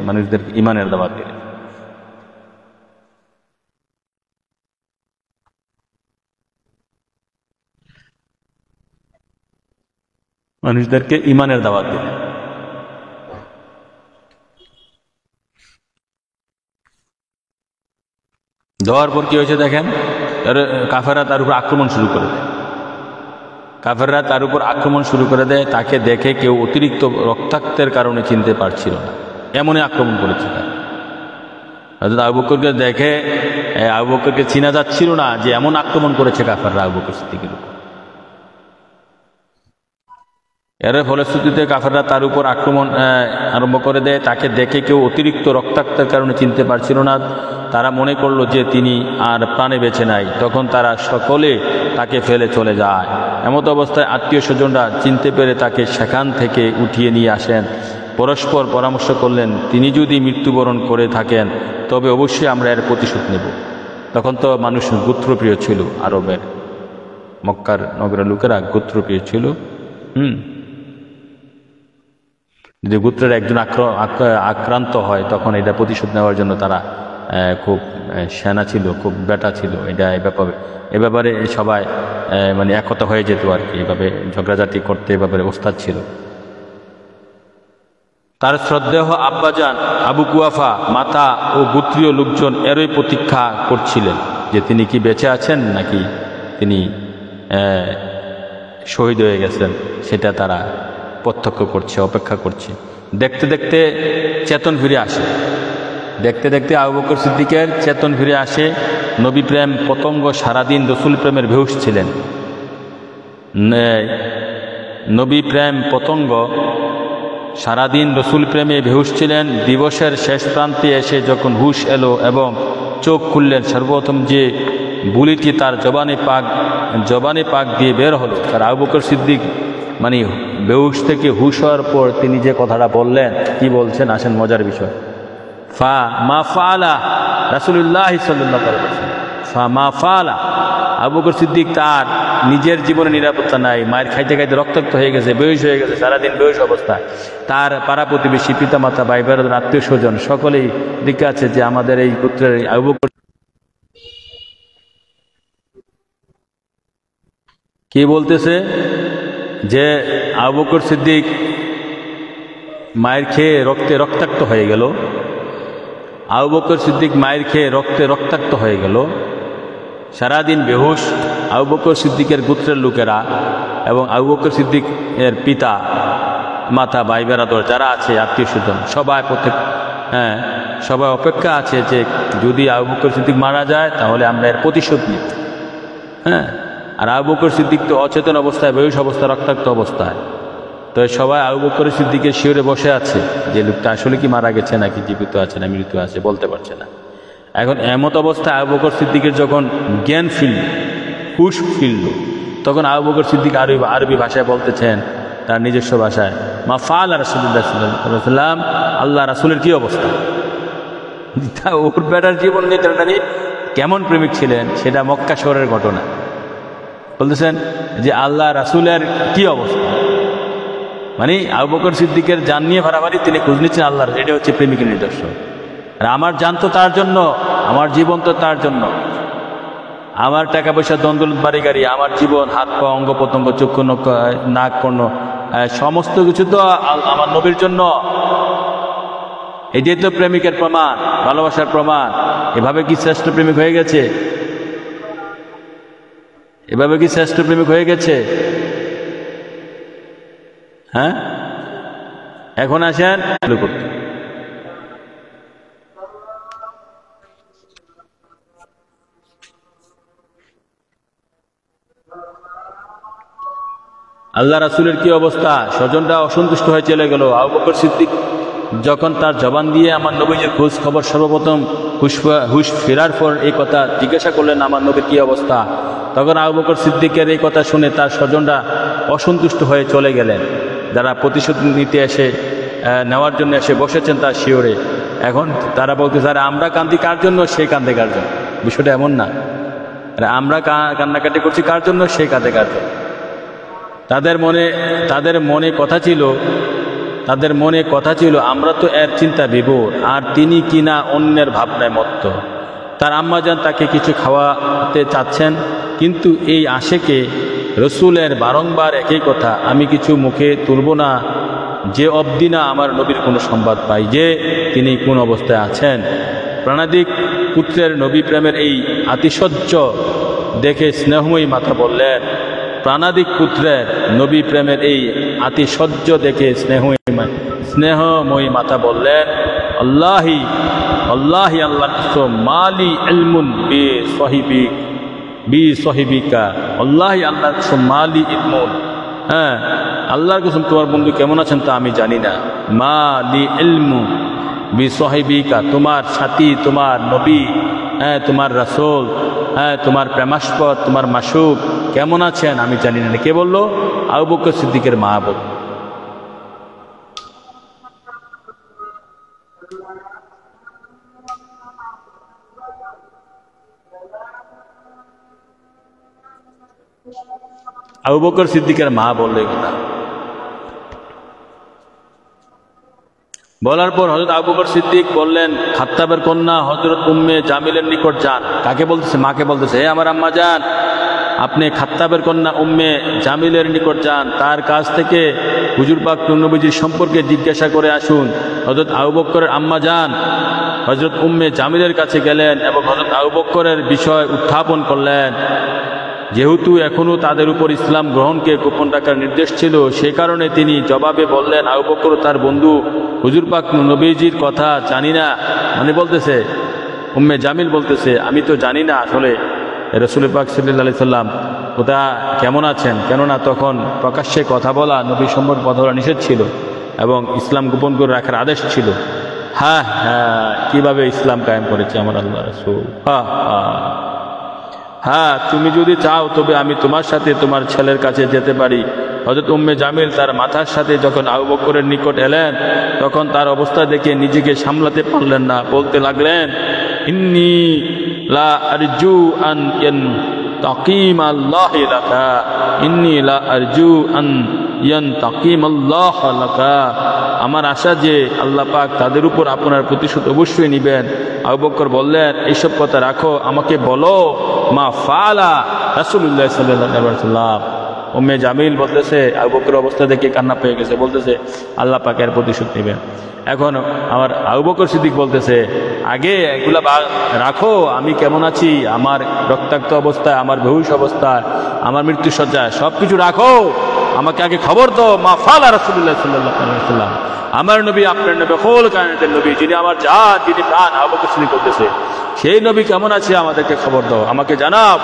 মানুষদেরকে ইমানের দাওয়াত দিলেন। মানুষদেরকে ইমানের দাওয়াত দিলেন। দেওয়ার পর কি হয়েছে দেখেন, কাফেররা তার উপর আক্রমণ শুরু করে দেয়। কাফেররা তার উপর আক্রমণ শুরু করে দেয়। তাকে দেখে কেউ অতিরিক্ত রক্তাক্তের কারণে চিনতে পারছিল না, এমনই আক্রমণ করেছে তারা। অর্থাৎ আবু বকরকে দেখে আবু বকরকে চিনা যাচ্ছিল না, যে এমন আক্রমণ করেছে কাফেররা আবু বকর সিদ্দিকের উপর। এর ফলশ্রুতিতে কাফেররা তার উপর আক্রমণ আরম্ভ করে দেয়। তাকে দেখে কেউ অতিরিক্ত রক্তাক্তের কারণে চিনতে পারছিল না। তারা মনে করলো যে তিনি আর প্রাণে বেঁচে নাই। তখন তারা সকলে তাকে ফেলে চলে যায়। এমত অবস্থায় আত্মীয় স্বজনরা চিনতে পেরে তাকে সেখান থেকে উঠিয়ে নিয়ে আসেন। পরস্পর পরামর্শ করলেন, তিনি যদি মৃত্যুবরণ করে থাকেন তবে অবশ্যই আমরা এর প্রতিশোধ নেব। তখন তো মানুষ গোত্রপ্রিয় ছিল, আরবের মক্কার নগরের লোকেরা গোত্রপ্রিয় ছিল। যদি গোত্রের একজন আক্রান্ত হয় তখন এটা প্রতিশোধ নেওয়ার জন্য তারা খুব সেনা ছিল, খুব বেটা ছিল। এ ব্যাপারে সবাই মানে একতা হয়ে যেত আর কি, এভাবে ঝগড়াঝাটি করতে এ ব্যাপারে ওস্তাদ ছিল। তার শ্রদ্ধেয় আব্বাজান আবু কুয়াফা মাতা ও গোত্রীয় লোকজন এরই প্রতীক্ষা করছিলেন যে তিনি কি বেঁচে আছেন নাকি তিনি শহীদ হয়ে গেছেন, সেটা তারা প্রত্যক্ষ করছে, অপেক্ষা করছে। দেখতে দেখতে চেতন ফিরে আসে। দেখতে দেখতে আবু বকর সিদ্দিকের চেতন ফিরে আসে। নবী প্রেম পতঙ্গ সারাদিন রসুল প্রেমের বেহুশ ছিলেন। নবী প্রেম পতঙ্গ সারাদিন রসুল প্রেমে বেহুশ ছিলেন। দিবসের শেষ প্রান্তে এসে যখন হুশ এলো এবং চোখ খুললেন, সর্বপ্রথম যে বুলিটি তার জবানে পাক দিয়ে বের হলো, তার আবু বকর সিদ্দিক মানে বেহুশ থেকে হুশ হওয়ার পর তিনি যে কথাটা বললেন, কি বলছেন আসেন মজার বিষয়। মা ফাআলা রাসূলুল্লাহ সাল্লাল্লাহু আলাইহি ওয়াসাল্লাম, মা ফাআলা। আবু বকর সিদ্দিক তার নিজের জীবনে নিরাপত্তা নাই, মায়ের খাইতে খাইতে রক্তাক্ত হয়ে গেছে, বেহুশ হয়ে গেছে, সারাদিন বেহুশ অবস্থায়। তার পাড়া প্রতিবেশী, পিতামাতা, ভাই বোনেরা, আত্মীয় স্বজন সকলেই দিকে আছে যে আমাদের এই পুত্রের আবু বকর কি বলতেছে যে আবু বকর সিদ্দিক মায়ের খেয়ে রক্তে রক্তাক্ত হয়ে গেল। আবু বকর সিদ্দিক মায়ের খেয়ে রক্তে রক্তাক্ত হয়ে গেল, সারাদিন বেহুশ। আবু বকর সিদ্দিকের গোত্রের লোকেরা এবং আবু বকর সিদ্দিক এর পিতা মাতা, ভাই বেরাদর যারা আছে, আত্মীয় স্বজন সবাই অপেক্ষা আছে যে যদি আবু বকর সিদ্দিক মারা যায় তাহলে আমরা এর প্রতিশোধ নিই। আর আবু বকর সিদ্দিক তো অচেতন অবস্থায়, বেহুশ অবস্থায়, রক্তাক্ত অবস্থায়। তো সবাই আবু বকর সিদ্দিকের শিওরে বসে আছে যে লোকটা আসলে কি মারা গেছে নাকি জীবিত আছে না মৃত্যু আছে, বলতে পারছে না। এখন এমত অবস্থায় আবু বকর সিদ্দিকের যখন জ্ঞান ফিরল, হুশ ফিরল, তখন আবু বকর সিদ্দিক আরবি ভাষায় বলতেছেন, তার নিজস্ব ভাষায়, মা ফাআলা রাসূলুল্লাহ সাল্লাল্লাহু আলাইহি ওয়াসাল্লাম, আল্লাহ রাসূলের কি অবস্থা। ওর বেটার জীবন নিয়ে কেমন প্রেমিক ছিলেন সেটা মক্কা শহরের ঘটনা। বলতেছেন যে আল্লাহ রাসূলের কি অবস্থা, মানে আবু বকর সিদ্দিকের জান নিয়ে ভাড়াভাড়ি তিনি খোঁজ নিচ্ছেন আল্লাহর। এটা হচ্ছে প্রেমিকের নিদর্শন। আর আমার জান তো তার জন্য, আমার জীবন তো তার জন্য, আমার টাকা পয়সা, দ্বন্দ্বলত, বাড়ি গাড়ি, আমার জীবন, হাত পা, অঙ্গ প্রত্যঙ্গ, চক্ষু, নাক, কর্ণ, সমস্ত কিছু তো আমার নবীর জন্য। এটাই তো প্রেমিকের প্রমাণ, ভালোবাসার প্রমাণ। এভাবে কি শ্রেষ্ঠ প্রেমিক হয়ে গেছে? এভাবে কি শ্রেষ্ঠ প্রেমিক হয়ে গেছে? হ্যাঁ, এখন আসেন করতে। আল্লাহ রাসূলের কি অবস্থা, স্বজনরা অসন্তুষ্ট হয়ে চলে গেল। আবু বকর সিদ্দিক যখন তার জবান দিয়ে আমার নবীর খোঁজ খবর সর্বপ্রথম হুশ ফেরার পর এই কথা জিজ্ঞাসা করলেন, আমার নবীর কি অবস্থা, তখন আবু বকর সিদ্দিকের এই কথা শুনে তার স্বজনরা অসন্তুষ্ট হয়ে চলে গেলেন। যারা প্রতিশোধ নিতে নেওয়ার জন্য এসে বসেছেন তার শিওরে, এখন তারা বলতে স্যার আমরা কান্দি কার জন্য, সে কান্দে কার জন্য। বিষয়টা এমন না, আমরা কান্নাকাটি করছি কার জন্য, সে কাঁদে কার জন্য। তাদের মনে কথা ছিল আমরা তো এর চিন্তা বিভোর, আর তিনি কিনা অন্যের ভাবনায় মত্ত। তার আম্মাজান তাকে কিছু খাওয়াতে চাচ্ছেন, কিন্তু এই আশেকে রসুলের বারংবার একই কথা, আমি কিছু মুখে তুলব না যে অবধি না আমার নবীর কোনো সংবাদ পাই যে তিনি কোন অবস্থায় আছেন। প্রাণাদিক পুত্রের নবী প্রেমের এই আতিশয্য দেখে স্নেহময়ী মাতা বললেন, প্রাণাদিক পুত্রের নবী প্রেমের এই আতিশয্য দেখে স্নেহময়ী মাতা বললেন, আল্লাহি আল্লাহি আল্লাহ মালি ইলমুন বি সহিবিকা, আল্লাহি আল্লাহ মালি ইলমুন, হ্যাঁ আল্লাহর কসম তোমার বন্ধু কেমন আছেন তা আমি জানি না। মালি ইলমু বি সহিবিকা, তোমার সাথী, তোমার নবী, হ্যাঁ তোমার রাসূল, হ্যাঁ তোমার প্রেমাস্পদ, তোমার মাসুক কেমন আছেন আমি জানি না। কে বললো? আবু বকর সিদ্দিকের মা বল। আবু বকর সিদ্দিকের মা বললে কথা। বলার পর হযরত আবু বকর সিদ্দিক বললেন, খাত্তাবের কন্যা হযরত উম্মে জামিলের নিকট যান। কাকে বলতেছে? মাকে বলতেছে, হে আমার আম্মা যান, আপনি খাত্তাবের কন্যা উম্মে জামিলের নিকট যান, তার কাছ থেকে হুজুর পাক নবীজির সম্পর্কে জিজ্ঞাসা করে আসুন। হযরত আবু বকরের আম্মা যান হযরত উম্মে জামিলের কাছে গেলেন এবং হযরত আবু বকরের বিষয় উত্থাপন করলেন। যেহেতু এখনও তাদের উপর ইসলাম গ্রহণকে গোপন রাখার নির্দেশ ছিল, সে কারণে তিনি জবাবে বললেন, আবু বকর তার বন্ধু হুজুর পাক নবীজির কথা জানি না। মানে বলতেছে, উম্মে জামিল বলতেছে, আমি তো জানি না আসলে রাসূল পাক সাল্লাল্লাহু আলাইহি সাল্লাম ওটা কেমন আছেন, কেননা তখন প্রকাশ্যে কথা বলা, নবী সম্পর্কে কথা বলা নিষেধ ছিল এবং ইসলাম গোপন করে রাখার আদেশ ছিল। হ্যাঁ হ্যাঁ, কিভাবে ইসলাম কায়েম করেছে আমার আল্লাহ রাসূল। হ্যাঁ তুমি যদি চাও তবে আমি তোমার সাথে তোমার ছেলের কাছে যেতে পারি। হযরত উম্মে জামিল তার মাথার সাথে যখন আবু বকরের নিকট এলেন, তখন তার অবস্থা দেখে নিজেকে সামলাতে পারলেন না, বলতে লাগলেন, ইন্নী লা আরজু আন ইয়ানতাকিম আল্লাহ লাকা, ইন্নী লা আরজু আন ইয়ানতাকিম আল্লাহ লাকা, আমার আশা যে আল্লাহ পাক তাদের উপর আপনার প্রতিশোধ অবশ্যই নেবেন। আবু বকর বললেন, এইসব কথা রাখো, আমাকে বলো মা ফালা রাসূলুল্লাহ সাল্লাল্লাহু আলাইহি ওয়াসাল্লাম। উম্মে জামিল বলতেছে, আবু বকরের অবস্থা দেখে কান্না পেয়ে গেছে, বলতেছে আল্লাহ পাকের প্রতিশোধ নেবেন। এখন আমার আবু বকর সিদ্দিক বলতেছে, আগে এগুলা রাখো, আমি কেমন আছি, আমার রক্তাক্ত অবস্থায়, আমার বেহুশ অবস্থায়, আমার মৃত্যুসজ্জায়, সব কিছু রাখো, আমাকে আগে খবর দাও মা ফালা রাসূলুল্লাহ সাল্লাল্লাহু আলাইহি ওয়াসাল্লাম, আমার নবী, আপনার নবী, কুল কায়নাতের নবী, যিনি আমার জান, যিনি প্রাণ। আবু বকর সিদ্দিক বলতেছে, সেই নবী কেমন আছে আমাদেরকে খবর দাও, আমাকে জানাও।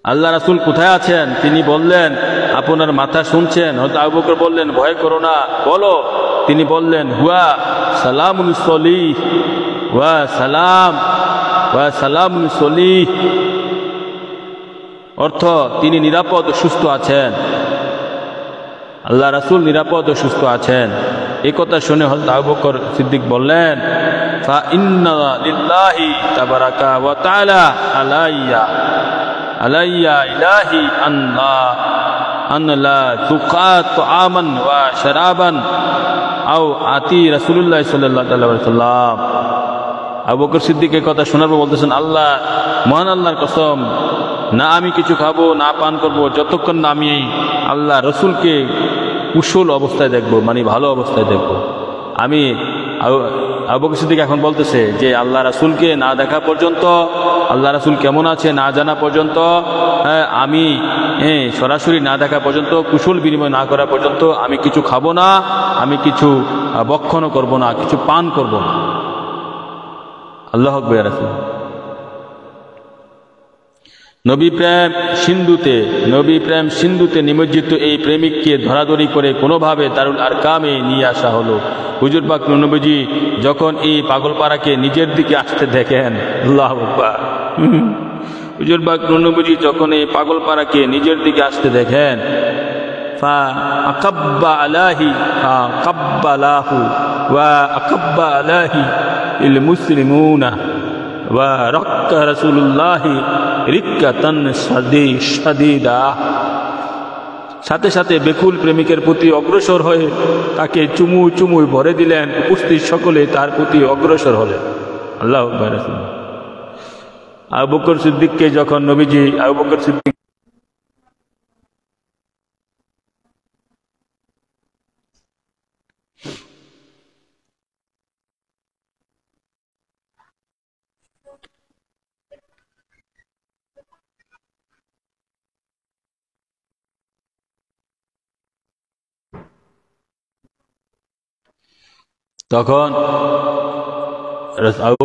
আল্লাহ রাসূল কোথায় আছেন? তিনি বললেন, আপনার মাথা শুনছেন। হযরত আবু বকর বললেন, ভয় করো না, বলো। তিনি বললেন, হুয়া সালামুন সলিহ ওয়া সালামুন সলিহ, অর্থ তিনি নিরাপদ ও সুস্থ আছেন। আল্লাহ রাসূল নিরাপদ ও সুস্থ আছেন। এই কথা শুনে হযরত আবু বকর সিদ্দিক বললেন, ফা ইন্না লিল্লাহি তাবারাকা ওয়া তাআলা আলাইয়া ইলাহি আন লা তুকাত আমান ওয়া শারাবান আও আতি রাসূলুল্লাহ সাল্লাল্লাহু আলাইহি ওয়াসাল্লাম। আবু বকর সিদ্দিক এই কথা শোনার পর বলতেছেন, আল্লাহ, মহান আল্লাহর কসম, না আমি কিছু খাবো না পান করবো যতক্ষণ না আমি আল্লাহ রসুলকে কুশল অবস্থায় দেখব, মানে ভালো অবস্থায় দেখব। আমি আবু বকর সিদ্দিক এখন বলতেছে যে আল্লাহ রাসূলকে না দেখা পর্যন্ত, আল্লাহ রাসূল কেমন আছে না জানা পর্যন্ত, আমি সরাসরি না দেখা পর্যন্ত, কুশল বিনিময় না করা পর্যন্ত আমি কিছু খাবো না, আমি কিছু ভক্ষণও করব না, কিছু পান করব না। আল্লাহু আকবার। ইয়া রাসূল, নবী প্রেম সিন্ধুতে নিমজ্জিত এই প্রেমিককে ধরাধরি করে কোনোভাবে দারুল আরকামে নিয়ে আসা হলো। হুজুর পাক নবীজি যখন এই পাগলপাড়াকে নিজের দিকে আসতে দেখেন, আল্লাহু আকবার, হুজুর পাক নবীজি যখন এই পাগলপাড়াকে নিজের দিকে আসতে দেখেন, ফা আকাব্বা আলাহি কাব্বালাহু ওয়া আকাব্বা আলাহি ইল মুসলিমুনা ওয়া রাক্কা রাসূলুল্লাহি রিক্কাতান শাদীদা। সাথে সাথে বেকুল প্রেমিকের প্রতি অগ্রসর হয়ে তাকে চুমু চুমু ভরে দিলেন। উপস্থিত সকলে তার প্রতি অগ্রসর হলেন। আল্লাহু আকবার। আবু বকর সিদ্দিককে যখন নবীজি আবু বকর সিদ্দিক তখন আবু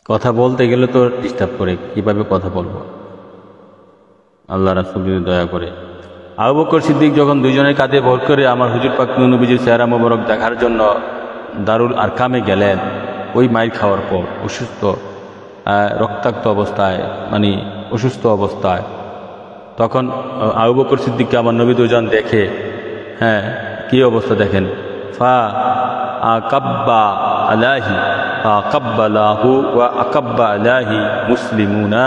কথা বলতে গেলে তো ডিস্টার্ব করে, কিভাবে কথা বলবো? আল্লাহ রাসূল যদি দয়া করে। আবু বকর সিদ্দিক যখন দুইজনের কাঁধে ভর করে আমার হুজুর পাক নবীজির চেহারা মোবারক দেখার জন্য দারুল আরকামে গেলেন, ওই মাইর খাওয়ার পর অসুস্থ, রক্তাক্ত অবস্থায়, মানে অসুস্থ অবস্থায়, তখন আবু বকর সিদ্দিককে আমার নবী দুজন দেখে, হ্যাঁ কী অবস্থা দেখেন, ফা আকাব্বা আলাহি ফাকাব্বালাহু ওয়া আকাব্বা আলাহি মুসলিমুনা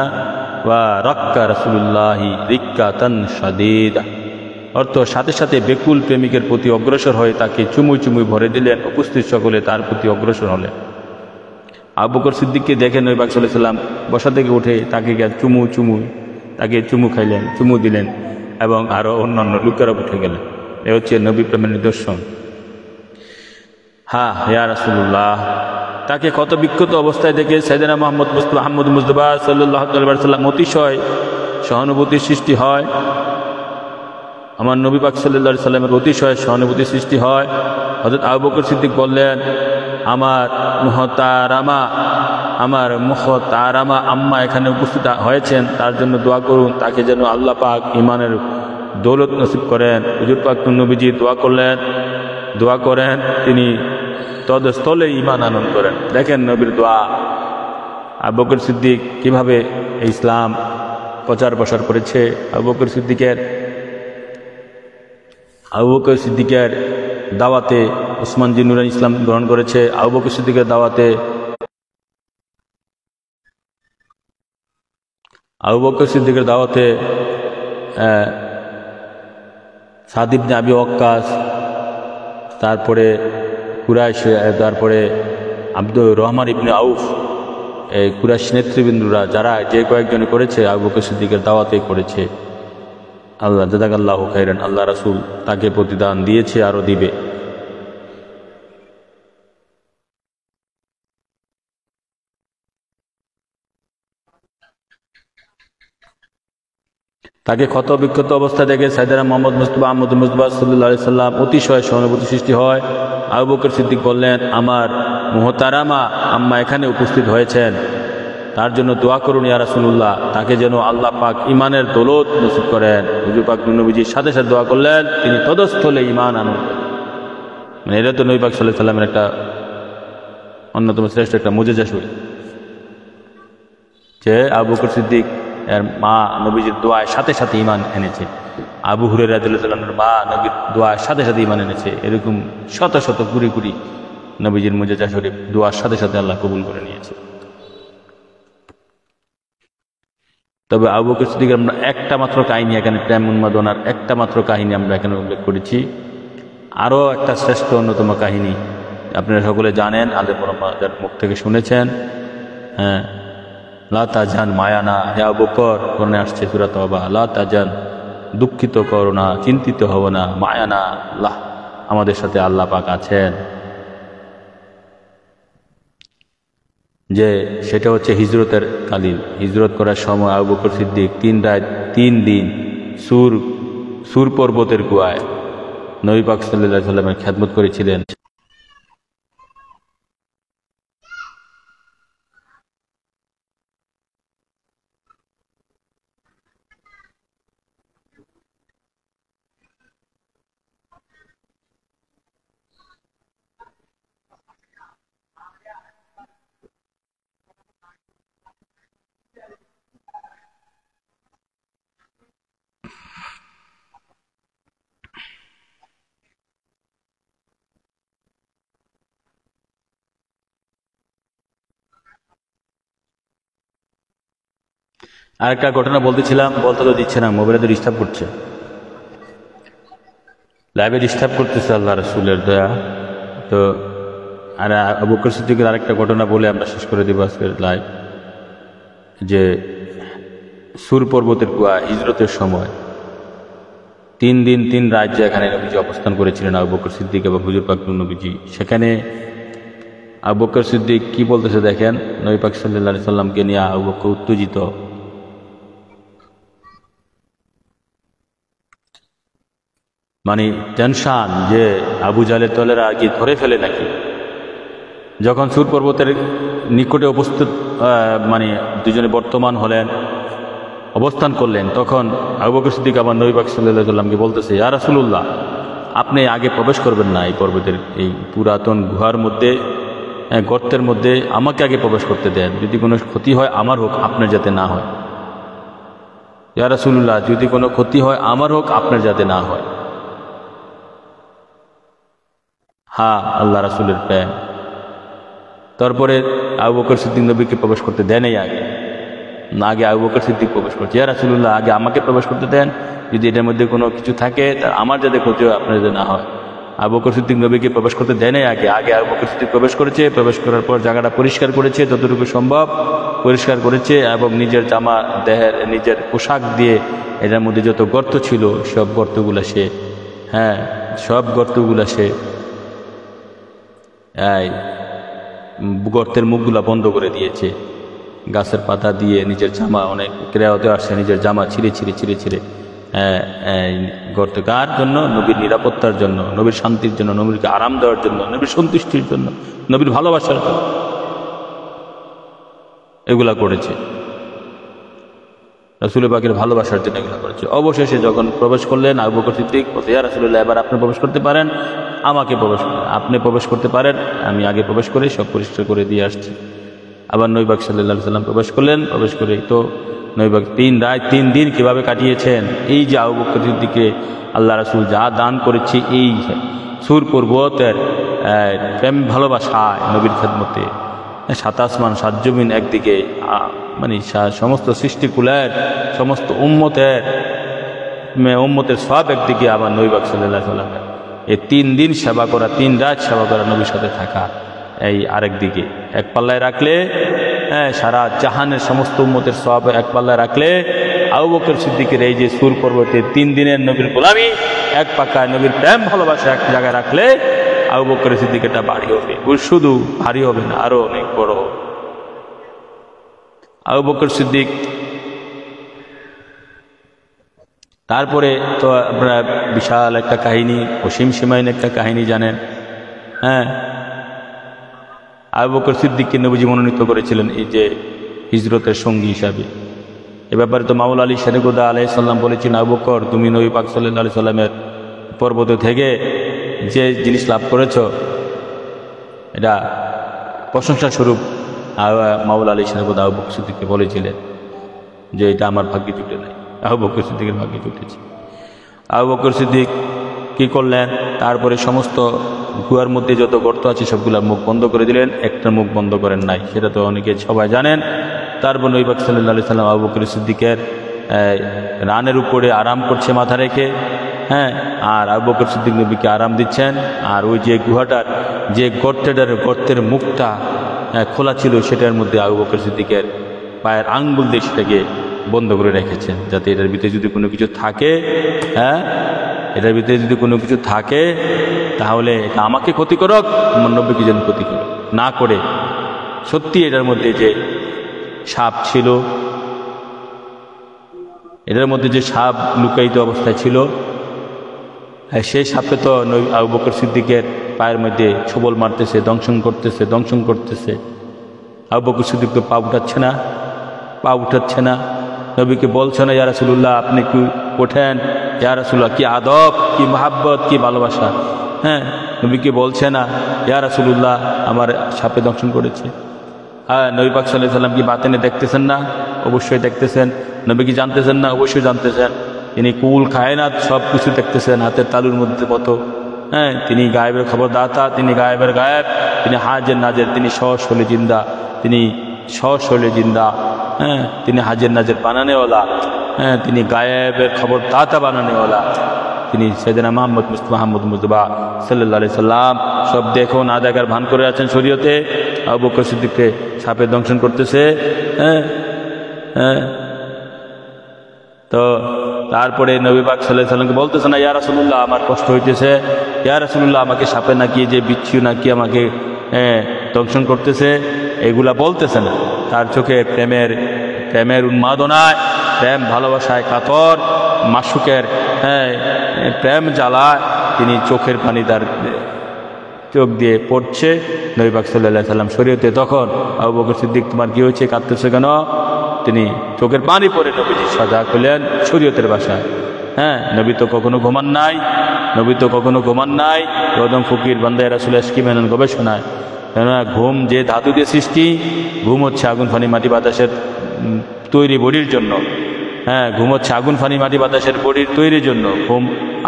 ওয়া রাক্কা রাসূলুল্লাহি রিক্কাতান শাদীদা। অর্থ সাথে সাথে বেকুল প্রেমিকের প্রতি অগ্রসর হয়ে তাকে চুমুই চুমুই ভরে দিলেন। উপস্থিত সকলে তার প্রতি অগ্রসর হলেন। আবু বকর সিদ্দিককে দেখেন নবী পাক সাল্লাল্লাহু আলাইহি ওয়াসাল্লাম বসা থেকে উঠে তাকে তাকে চুমু খাইলেন, চুমু দিলেন, এবং আরও অন্যান্য লোকেরা উঠে গেলেন। এ হচ্ছে নবী প্রেমের নিদর্শন। হ্যাঁ ইয়া রাসূলুল্লাহ, তাকে ক্ষত বিক্ষত অবস্থায় দেখে সাইয়েদনা মুহাম্মদ মুস্তাফা সাল্লাল্লাহু আলাইহি ওয়াসাল্লাম অতিশয় সহানুভূতির সৃষ্টি হয়। আমার নবী পাক সাল্লাল্লাহু আলাইহি সাল্লামের অতিশয় সহানুভূতির সৃষ্টি হয়। হযরত আবু বকর সিদ্দিক বললেন, আমার মুহতারামা আম্মা এখানে উপস্থিত হয়েছেন, তার জন্য দোয়া করুন, তাকে যেন আল্লাহ পাক ঈমানের দৌলত নসিব করেন। হুজুর পাক নবীজি দোয়া করেন, তিনি তদস্থলে ঈমান আনয়ন করেন। দেখেন নবীর দোয়া। আবু বকর সিদ্দিক কীভাবে ইসলাম প্রচার প্রসার করেছে। আবু বকর সিদ্দিকের দাওয়াতে ওসমান জিন্নুরান ইসলাম গ্রহণ করেছে। আবু বকর সিদ্দিকের দাওয়াতে সাদ ইবনে আবি ওয়াক্কাস, তারপরে কুরাইশ, তারপরে আব্দুর রহমান ইবনে আউফ, এই কুরাইশ নেতৃবৃন্দরা যারা যে কয়েকজনে করেছে, আবু বকর সিদ্দিকের দাওয়াতেই করেছে। আল্লাহ জাযাকাল্লাহু খাইরান। আল্লাহ রাসূল তাকে প্রতিদান দিয়েছে, আরও দিবে। তাকে ক্ষত বিক্ষত অবস্থা দেখে সাইয়েদনা মুহাম্মদ মুস্তাফা সাল্লাল্লাহু আলাইহি সাল্লাম অতিশয় সহানুভূতি সৃষ্টি হয়। আবু বকর সিদ্দিক বললেন, আমার মুহতারামা আম্মা এখানে উপস্থিত হয়েছেন, তার জন্য দোয়া করুন ইয়া রাসূলুল্লাহ, তাকে যেন আল্লাহ পাক ঈমানের দৌলত নসিব করেন। হুজুর পাক নবীজির সাথে সাথে দোয়া করলেন, তিনি তদস্থলে ঈমান আনুন। মানে এটা তো নবী পাক সাল্লাল্লাহু আলাইহি সাল্লামের একটা অন্যতম শ্রেষ্ঠ একটা মুজিজা শরীর, যে আবু বকর সিদ্দিক এর মা নবীজির দোয়ার সাথে সাথে ঈমান এনেছে। আবু হুরায়রা রাদিয়াল্লাহু তাআলার মা নবীর দোয়ার সাথে সাথে ঈমান এনেছে। এরকম শত শত কুড়ি নবীজির মুজিজা শরীফ দোয়ার সাথে সাথে আল্লাহ কবুল করে নিয়েছে। তবে আবু বকর সিদ্দিকের আমরা একটা মাত্র কাহিনী, এখানে প্রেম উন্মাদনার একটা মাত্র কাহিনী আমরা এখানে উল্লেখ করেছি। আরও একটা শ্রেষ্ঠ অন্যতম কাহিনী আপনারা সকলে জানেন, আলেম ওলামাদের মুখ থেকে শুনেছেন। হ্যাঁ, লা তাজান, মায়া না, হে আবু বকর, কোরআনে আসছে সূরা তাওবা, লা তাজান, দুঃখিত করো না, চিন্তিত হব না, মায়া না, আল্লাহ আমাদের সাথে আল্লাহ পাক আছেন। যে সেটা হচ্ছে হিজরতের কালীন, হিজরত করার সময় আবু বকর সিদ্দিক 3 রাত 3 দিন সুর পর্বতের গুহায় নবী পাক সাল্লাল্লাহু আলাইহি ওয়াসাল্লামের খেদমত করেছিলেন। আর একটা ঘটনা বলতেছিলাম, বলতে তো দিচ্ছে না, মোবাইলে তো ডিস্টার্ব করছে, লাইভে ডিস্টার্ব করতেছে আল্লাহ রাসূলের দয়া। তো আর আবু বকর সিদ্দিকের আরেকটা ঘটনা বলে আমরা শেষ করে দেবো আজকের লাইভ। যে সুর পর্বতের গুহা হিজরতের সময় 3 দিন 3 রাত যে এখানে নবীজি অবস্থান করেছিলেন আবু বকর সিদ্দিক এবং হুজুর পাক নবীজি, সেখানে আবু বকর সিদ্দিক কি বলতেছে দেখেন। নবী পাক সাল্লাল্লাহু আলাইহি সাল্লামকে নিয়ে আবু বকর উত্তেজিত, মানে টেনশন যে আবু জাহেলের দলেরা কি ধরে ফেলে নাকি। যখন সুর পর্বতের নিকটে উপস্থিত মানে দুজনে বর্তমান হলেন, অবস্থান করলেন, তখন আবু বকর সিদ্দিক আবার নবী পাক সাল্লাল্লাহু আলাইহি সাল্লামকে বলতেছে, ইয়া রাসূলুল্লাহ, আপনি আগে প্রবেশ করবেন না এই পর্বতের এই পুরাতন গুহার মধ্যে, গর্তের মধ্যে, আমাকে আগে প্রবেশ করতে দেন, যদি কোনো ক্ষতি হয় আমার হোক, আপনার যাতে না হয়। ইয়া রাসূলুল্লাহ, যদি কোনো ক্ষতি হয় আমার হোক, আপনার যাতে না হয়। হ্যাঁ, আল্লাহ রাসূলের প্রেম। তারপরে আবু বকর সিদ্দিক নবীকে প্রবেশ করতে দেনই আগে, না আগে আবু বকর সিদ্দিক প্রবেশ করছে। ইয়া রাসূলুল্লাহ, আগে আমাকে প্রবেশ করতে দেন, যদি এটার মধ্যে কোনো কিছু থাকে তা আমার যাতে ক্ষতি হয়, আপনার যাতে না হয়। আবু বকর সিদ্দিক নবীকে প্রবেশ করতে দেনই আগে আবু বকর সিদ্দিক প্রবেশ করেছে। প্রবেশ করার পর জায়গাটা পরিষ্কার করেছে, যতটুকু সম্ভব পরিষ্কার করেছে, এবং নিজের জামা দেহের নিজের পোশাক দিয়ে এটার মধ্যে যত গর্ত ছিল সব গর্তগুলো সে গর্তের মুখগুলা বন্ধ করে দিয়েছে। গাছের পাতা দিয়ে নিজের জামা, অনেক ক্রেয়াতে আসছে, নিজের জামা ছিঁড়ে গর্ত কার জন্য? নবীর নিরাপত্তার জন্য, নবীর শান্তির জন্য, নবীকে আরাম দেওয়ার জন্য, নবীর সন্তুষ্টির জন্য, নবীর ভালোবাসার জন্য এগুলা করেছে। রাসূল পাকের ভালোবাসার জন্য এগুলো করেছে। অবশেষে যখন প্রবেশ করলেন আবু বকর সিদ্দিক বলতে, ইয়া রাসূলুল্লাহ, এবার আপনি প্রবেশ করতে পারেন, আমাকে প্রবেশ করেন, আপনি প্রবেশ করতে পারেন, আমি আগে প্রবেশ করে সব পরিষ্কার করে দিয়ে আসছি। আবার নবী পাক সাল্লাল্লাহু আলাইহি সাল্লাম প্রবেশ করলেন। প্রবেশ করে তো নবী পাক 3 রাত 3 দিন কীভাবে কাটিয়েছেন, এই যে আবু বকর সিদ্দিককে আল্লাহ রাসূল যা দান করেছে, এই সুর পর্বতের প্রেম ভালোবাসায়, নবীর খেদমতে 7 আসমান 7 জমিন একদিকে, মানে সমস্ত সৃষ্টিকুলের সমস্ত উম্মতের সব একদিকে, আবার নবী পাক সাল্লাল্লাহু আলাইহি সাল্লাম এই 3 দিন সেবা করা, 3 রাত সেবা করা, নবীর সাথে থাকা, এই আরেক দিকে এক পাল্লায় রাখলে, সারা জাহানের সমস্ত উম্মতের সব এক পাল্লায় রাখলে, আবু বকর সিদ্দিকের এই যে সুর পর্বতে 3 দিনের নবীর গোলামি, এক পাকায় নবীর প্রেম ভালোবাসা এক জায়গায় রাখলে, আবু বকর সিদ্দিক এটা ভারী হবে। শুধু ভারী হবে না, আরো অনেক বড় হবে। আবু বকর সিদ্দিক তারপরে তো আপনারা বিশাল একটা কাহিনী, অসীম সীমাহীন একটা কাহিনী জানেন। আবু বকর সিদ্দিককে নবীজি মনোনীত করেছিলেন এই যে হিজরতের সঙ্গী হিসাবে। এ ব্যাপারে তো মাওলা আলী শারীকুদ্দা আলাইহিস সালাম বলেছেন, আবু বকর, তুমি নবী পাক সাল্লাল্লাহু আলাইহি সাল্লামের পর্বত থেকে যে জিনিস লাভ করেছ, এটা প্রশংসা স্বরূপ মাওলা আলী শারীকুদ্দা আবু বকর সিদ্দিককে বলেছিলেন যে এটা আমার ভাগ্যে জুটে নাই, আবু বকর সিদ্দিকের ভাগ্যে জুটেছে। আবু বকর সিদ্দিক কি করলেন? তারপরে সমস্ত গুহার মধ্যে যত গর্ত আছে সবগুলোর মুখ বন্ধ করে দিলেন, একটা মুখ বন্ধ করেন নাই, সেটা তো অনেকে সবাই জানেন। তারপর নবী পাক সাল্লাল্লাহু আলাইহি সাল্লাম আবু বকর সিদ্দিকের রানের উপরে আরাম করছে মাথা রেখে, আর আবু বকর সিদ্দিক নবীকে আরাম দিচ্ছেন। আর ওই যে গুহাটার যে গর্তের মুখটা খোলা ছিল, সেটার মধ্যে আবু বকর সিদ্দিকের পায়ের আঙ্গুল দিয়ে সেটাকে বন্ধ করে রেখেছেন, যাতে এটার ভিতরে যদি কোনো কিছু থাকে, এটার ভিতরে যদি কোনো কিছু থাকে তাহলে এটা আমাকে ক্ষতি করুক, আমার নবীকে যেন ক্ষতি করুক না করে। সত্যি এটার মধ্যে যে সাপ ছিল, এটার মধ্যে যে সাপ লুকায়িত অবস্থায় ছিল, সেই সাপে তো আবু বকর সিদ্দিকের পায়ের মধ্যে ছোবল মারতেছে, দংশন করতেছে। আবু বকর সিদ্দিক তো পা উঠাচ্ছে না, নবীকে বলছে না, ইয়া রাসূলুল্লাহ, আপনি কি ওঠেন, ইয়া রাসূলুল্লাহ, কি আদব, কি মহাব্বত, কি ভালোবাসা। নবীকে বলছে না, ইয়া রাসূলুল্লাহ, আমার সাপে দংশন করেছে। নবী পাক সাল্লাল্লাহু আলাইহি সাল্লাম কি বাতেনে দেখতেছেন না? অবশ্যই দেখতেছেন। নবী কি জানতেছেন না? অবশ্যই জানতেছেন। তিনি কুল কায়নাত সব কিছু দেখতেছেন হাতের তালুর মধ্যে মতো। তিনি গায়েবের খবর দাতা, তিনি গায়েবের গায়েব, তিনি হাজের নাজের, তিনি সশরীরে জিন্দা, হ্যাঁ, তিনি হাজির নাজির বানানেওয়ালা, হ্যাঁ, তিনি গায়েবের খবর দাতা বানানেওয়ালা, তিনি সাইয়েদনা মুহাম্মদ মুস্তাফা সাল্লাল্লাহু আলাইহি সাল্লাম। সব দেখো না দেখার ভান করে আছেন শরীয়তে, আবু বকর সিদ্দিককে সাপে দংশন করতেছে। হ্যাঁ হ্যাঁ, তো তারপরে নবী পাক সাল্লাল্লাহু আলাইহি সাল্লামকে বলতেছে না, ইয়া রাসূলুল্লাহ আমার কষ্ট হইতেছে, ইয়া রাসূলুল্লাহ আমাকে সাপে নাকি যে বিচ্ছু নাকি আমাকে দংশন করতেছে, এগুলা বলতেছে না। তার চোখে প্রেমের উন্মাদনায়, প্রেম ভালোবাসায় কাতর মাসুকের প্রেম জ্বালায় তিনি চোখের পানি তার চোখ দিয়ে পড়ছে। নবী পাক সাল্লাল্লাহু আলাইহি সাল্লাম শরীয়তে তখন, আবু বকর সিদ্দিক তোমার কি হয়েছে, কাঁদতেছে কেন? তিনি চোখের পানি পড়ে নবীজি সাজা করলেন শরীয়তের ভাষায়। হ্যাঁ, নবী তো কখনো ঘুমান নাই, নবী তো কখনো ঘুমান নাই। রদম ফকির বান্দায় রাসূল এসকি মেনন গবেষণায়, কেননা ঘুম যে ধাতু দিয়ে সৃষ্টি, ঘুম হচ্ছে আগুন ফানি মাটি বাতাসের তৈরি বডির জন্য। হ্যাঁ, ঘুম হচ্ছে আগুন ফানি মাটি বাতাসের বডির তৈরির জন্য, ঘুম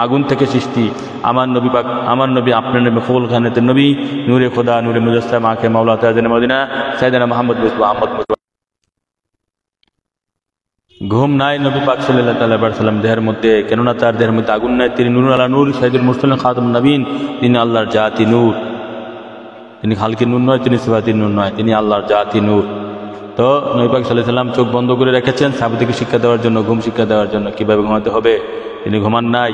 আগুন থেকে সৃষ্টি। আমার নবী পাক, আমার নবী, আপনার নবী, ফুল খানেতের নবী, নূরে খোদা, নূরে মুজাসসাম, আঁখে মাওলা তাজেন মদিনা, সাইয়েদনা মুহাম্মদ মুস্তাফা। ঘুম নাই নবী পাক সাল্লাল্লাহু আলাইহি সাল্লাম দেহের মধ্যে, কেননা তার দেহের মধ্যে আগুন নাই। তিনি নূর আলা নূর, সাইয়্যিদুল মুরসালিন, খাতামুন নবীন, তিনি আল্লাহর জাতি নূর। তিনি খালকি নূর নয়, তিনি সিফাতি নূর নয়, তিনি আল্লাহর জাতি নূর। তো নবী পাক সাল্লাল্লাহু আলাইহি সাল্লাম চোখ বন্ধ করে রেখেছেন সাহাবাদেরকে শিক্ষা দেওয়ার জন্য, ঘুম শিক্ষা দেওয়ার জন্য, কিভাবে ঘুমাতে হবে। তিনি ঘুমান নাই,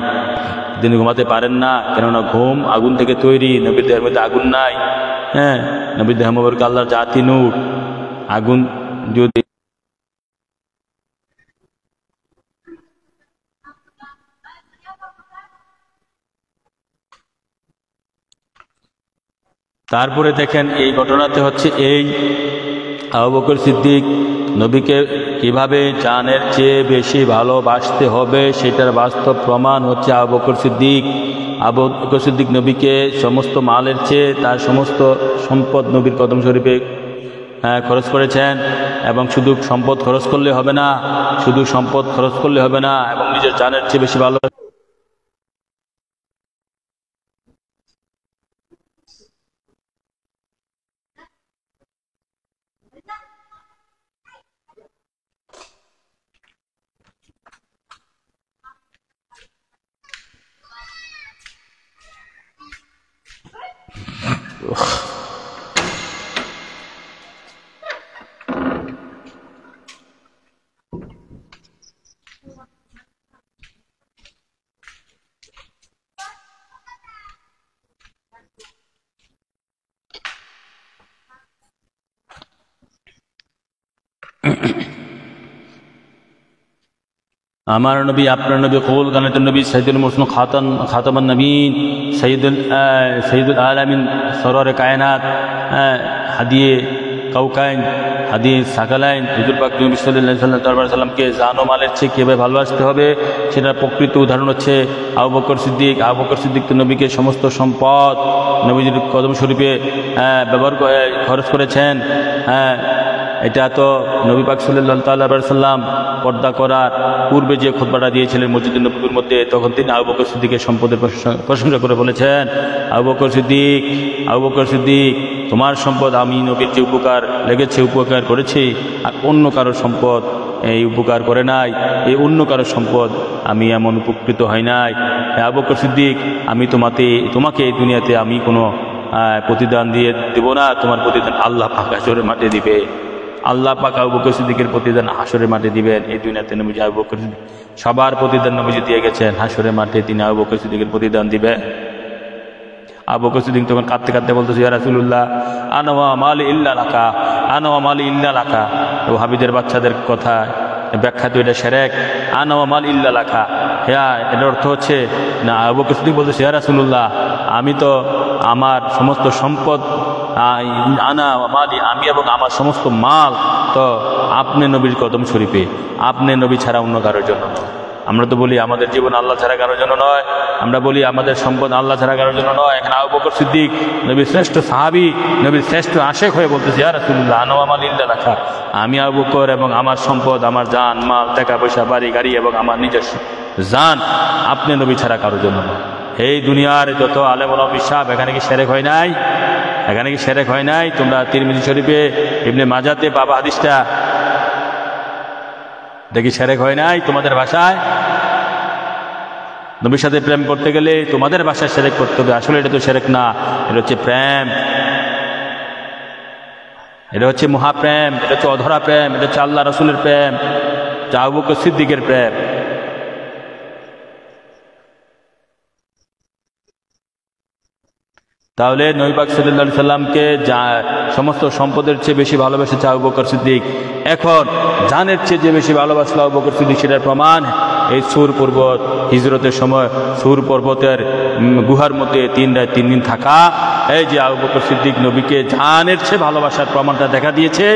তিনি ঘুমাতে পারেন না, কেননা ঘুম আগুন থেকে তৈরি, নবীর দেহের মধ্যে আগুন নাই। হ্যাঁ, নবীর দেহ মোবারক আল্লাহর জাতি নূর। আগুন যদি তারপরে দেখেন এই ঘটনাতে হচ্ছে এই আবু বকর সিদ্দিক নবীকে কিভাবে জানের চেয়ে বেশি ভালোবাসতে হবে সেটার বাস্তব প্রমাণ হচ্ছে আবু বকর সিদ্দিক। আবু বকর সিদ্দিক নবীকে সমস্ত মালের চেয়ে তার সমস্ত সম্পদ নবীর কদম শরীফে খরচ করেছেন। এবং শুধু সম্পদ খরচ করলে হবে না, শুধু সম্পদ খরচ করলে হবে না, এবং নিজের জানের চেয়ে বেশি ভালো। আমার নবী, আপনার নবী, কুল কানাতুন নবী, সাইয়্যিদুল মুরসালিন, খাতামান নবীন, সাইয়্যিদুল আলামিন, সরওয়ারে কায়নাত, হাদিয়ে কাউকাইন, হাদিয়ে সাকালাইন, হুজুর পাক নবী সাল্লাল্লাহু আলাইহি সাল্লামকে জান ও মালের চেয়ে কীভাবে ভালোবাসতে হবে সেটার প্রকৃত উদাহরণ হচ্ছে আবু বকর সিদ্দিক। আবু বকর সিদ্দিক তো নবীকে সমস্ত সম্পদ নবীজির কদম শরীফে খরচ করেছেন। এটা তো নবী পাক সাল্লাল্লাহু আলাইহি সাল্লাম পর্দা করার পূর্বে যে খুতবাটা দিয়েছিলেন মসজিদে নববীর মধ্যে, তখন তিনি আবু বকর সিদ্দিকের সম্পদের প্রশংসা করে বলেছেন, আবু বকর সিদ্দিক, তোমার সম্পদ আমি নবীর যে উপকার লেগেছে, উপকার করেছি, আর অন্য কারো সম্পদ এই উপকার করে নাই, এই অন্য কারো সম্পদ আমি এমন উপকৃত হয় নাই। আবু বকর সিদ্দিক, আমি তোমাকে এই দুনিয়াতে আমি কোনো প্রতিদান দিয়ে দেব না, তোমার প্রতিদান আল্লাহ পাক হাশরের মাঠে দিবে। আল্লাহ পাক আবু বকর সিদ্দিকের প্রতিদান হাশরের মাঠে দিবেন। এই দুনিয়াতে নবীজি আবু বকর সিদ্দিক সবার প্রতিদান নবীজি দিয়ে গেছেন, হাশরের মাঠে তিনি আবু বকর সিদ্দিকের প্রতিদান দিবেন। আবু বকর সিদ্দিক তখন কাঁদতে কাঁদতে বলতেছে, ইয়া রাসূলুল্লাহ, আনা ওয়া মালি ইল্লা লাকা, আনা ওয়া মালি ইল্লা লাকা। ওয়াহাবীদের বাচ্চাদের কথা ব্যাখ্যা তো এটা শিরক। আনা ওয়া মালি ইল্লা লাকা, হ্যাঁ, এটার অর্থ হচ্ছে না, আবু বকর সিদ্দিক বলতেছে, ইয়া রাসূলুল্লাহ, আমি তো আমার সমস্ত সম্পদ, আনা মালি, আমি এবং আমার সমস্ত মাল তো আপনি নবীর কদম শরীফে, আপনি নবী ছাড়া অন্য কারোর জন্য নয়। আমরা তো বলি আমাদের জীবন আল্লাহ ছাড়া কারোর জন্য নয়, আমরা বলি আমাদের সম্পদ আল্লাহ ছাড়া কারোর জন্য নয়। এখানে আবু বকর সিদ্দিক নবীর শ্রেষ্ঠ সাহাবী, নবীর শ্রেষ্ঠ আশেক হয়ে বলতেছে, ইয়া রাসূলুল্লাহ, আনা ওয়া মালি ইল্লা লাকা, আমি আবু বকর এবং আমার সম্পদ, আমার জান মাল, টাকা পয়সা, বাড়ি গাড়ি এবং আমার নিজস্ব জান আপনি নবী ছাড়া কারোর জন্য নয়। এই দুনিয়ার যত আলেম ওলামা সাহেব, এখানে কি শিরক হয় নাই? এখানে কি শিরক হয় নাই? তোমরা তিরমিজি শরীফে, ইবনে মাজাতে পাবা হাদিসটা, দেখি সেরেক হয় নাই তোমাদের ভাষায়? নবীর সাথে প্রেম করতে গেলে তোমাদের ভাষায় সেরেক করতে হবে। আসলে এটা তো সেরেক না, এটা হচ্ছে প্রেম, এটা হচ্ছে মহাপ্রেম, এটা হচ্ছে অধরা প্রেম, এটা হচ্ছে আল্লাহ রসুলের প্রেম, যা আবু বকর সিদ্দিকের প্রেম। তাহলে নবী পাক সাল্লাল্লাহু আলাইহি সাল্লামকে যা সমস্ত সম্পদের চেয়ে বেশি ভালোবেসেছে আবু বকর সিদ্দিক। এখন জানের চেয়ে যে বেশি ভালোবাসলো আবু বকর সিদ্দিক, সেটার প্রমাণ এই সুর পর্বত, হিজরতের সময় সুর পর্বতের গুহার মধ্যে 3 রাত 3 দিন থাকা। এই যে আবু বকর সিদ্দিক নবীকে জানের চেয়ে ভালোবাসার প্রমাণটা দেখা দিয়েছে,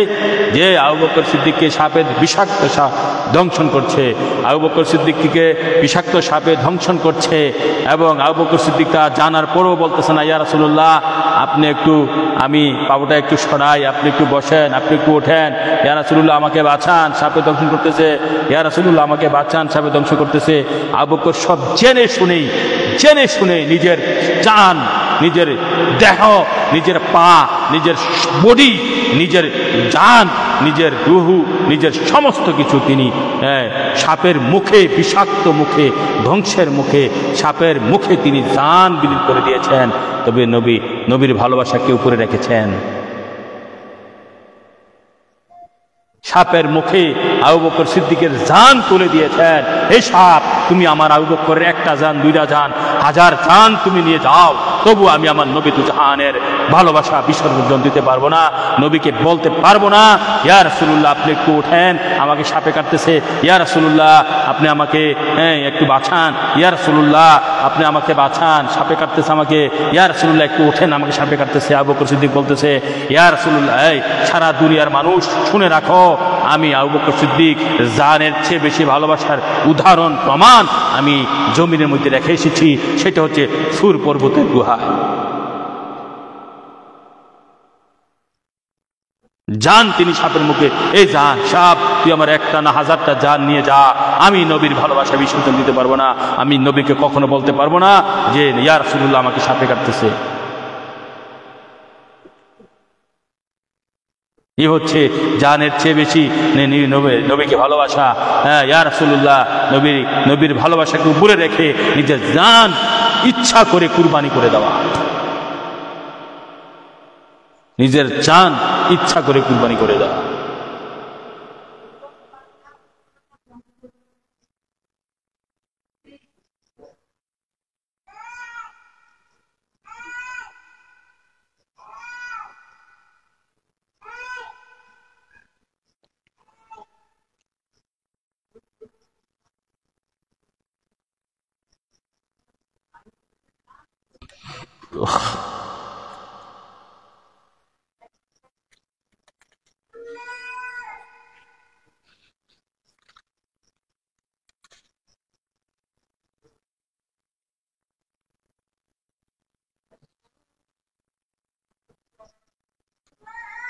যে আবু বকর সিদ্দিককে সাপে বিষাক্ত সাপ দংশন করছে, আবু বকর সিদ্দিককে বিষাক্ত সাপে দংশন করছে, এবং আবু বকর সিদ্দিক তা জানার পরেও বলতেছে না, ইয়া রাসূলুল্লাহ আপনি একটু, আমি পাবটা একটু সরাই, আপনি একটু বসেন, আপনি একটু ওঠেন, ইয়া রাসূলুল্লাহ আমাকে বাঁচান, সাপে দংশন করতেছে, ইয়া রাসূলুল্লাহ আমাকে বাঁচান, সাপে দংশন করতেছে। আবু বকর সব জেনে শুনে নিজের জান, নিজের দেহ, নিজের পা, নিজের বডি, নিজের জান, নিজের রুহু, নিজের সমস্ত কিছু তিনি সাপের মুখে, বিষাক্ত মুখে, ধ্বংসের মুখে, সাপের মুখে তিনি জান বিলীন করে দিয়েছেন। তবে নবীর ভালোবাসাকে উপরে রেখেছেন। সাপের মুখে আবু বকর সিদ্দিকের জান তুলে দিয়েছেন। এই সাপ, তুমি আমার আবু বকরের 1টা জান, 2টা জান, 1000 জান তুমি নিয়ে যাও, তবু আমি আমার নবী জাহানের ভালোবাসা বিসর্জন দিতে পারবো না। নবীকে বলতে পারবো না, ইয়া রাসূলুল্লাহ আপনি একটু ওঠেন, আমাকে সাপে কাটতেছে, ইয়া রাসূলুল্লাহ আপনি আমাকে একটু বাঁচান, ইয়া রাসূলুল্লাহ আপনি আমাকে বাঁচান, সাপে কাটতেছে আমাকে, ইয়া রাসূলুল্লাহ একটু ওঠেন, আমাকে সাপে কাটতেছে। আবু বকর সিদ্দিক বলতেছে, ইয়া রাসূলুল্লাহ সারা দুনিয়ার মানুষ শুনে রাখো, আমি আবু বকর সিদ্দিক জানের চেয়ে বেশি ভালোবাসার উদাহরণ, প্রমাণ আমি জমিনের মধ্যে রেখে এসেছি, সেটা হচ্ছে সুর পর্বতের গুহায়। জান তিনি সাপের মুখে, এই জান সাপ, তুই আমার 1টা না 1000টা জান নিয়ে যা, আমি নবীর ভালোবাসা বিসর্জন দিতে পারবো না। আমি নবীকে কখনো বলতে পারবো না যে ইয়া রাসূলুল্লাহ আমাকে সাপে কাটতেছে। এই হচ্ছে জানের চেয়ে বেশি নবীকে ভালোবাসা। হ্যাঁ, ইয়া রাসূলুল্লাহ নবীর ভালোবাসাকে উপরে রেখে নিজের জান ইচ্ছা করে কুরবানি করে দেওয়া, নিজের জান ইচ্ছা করে কুরবানি করে দেওয়া।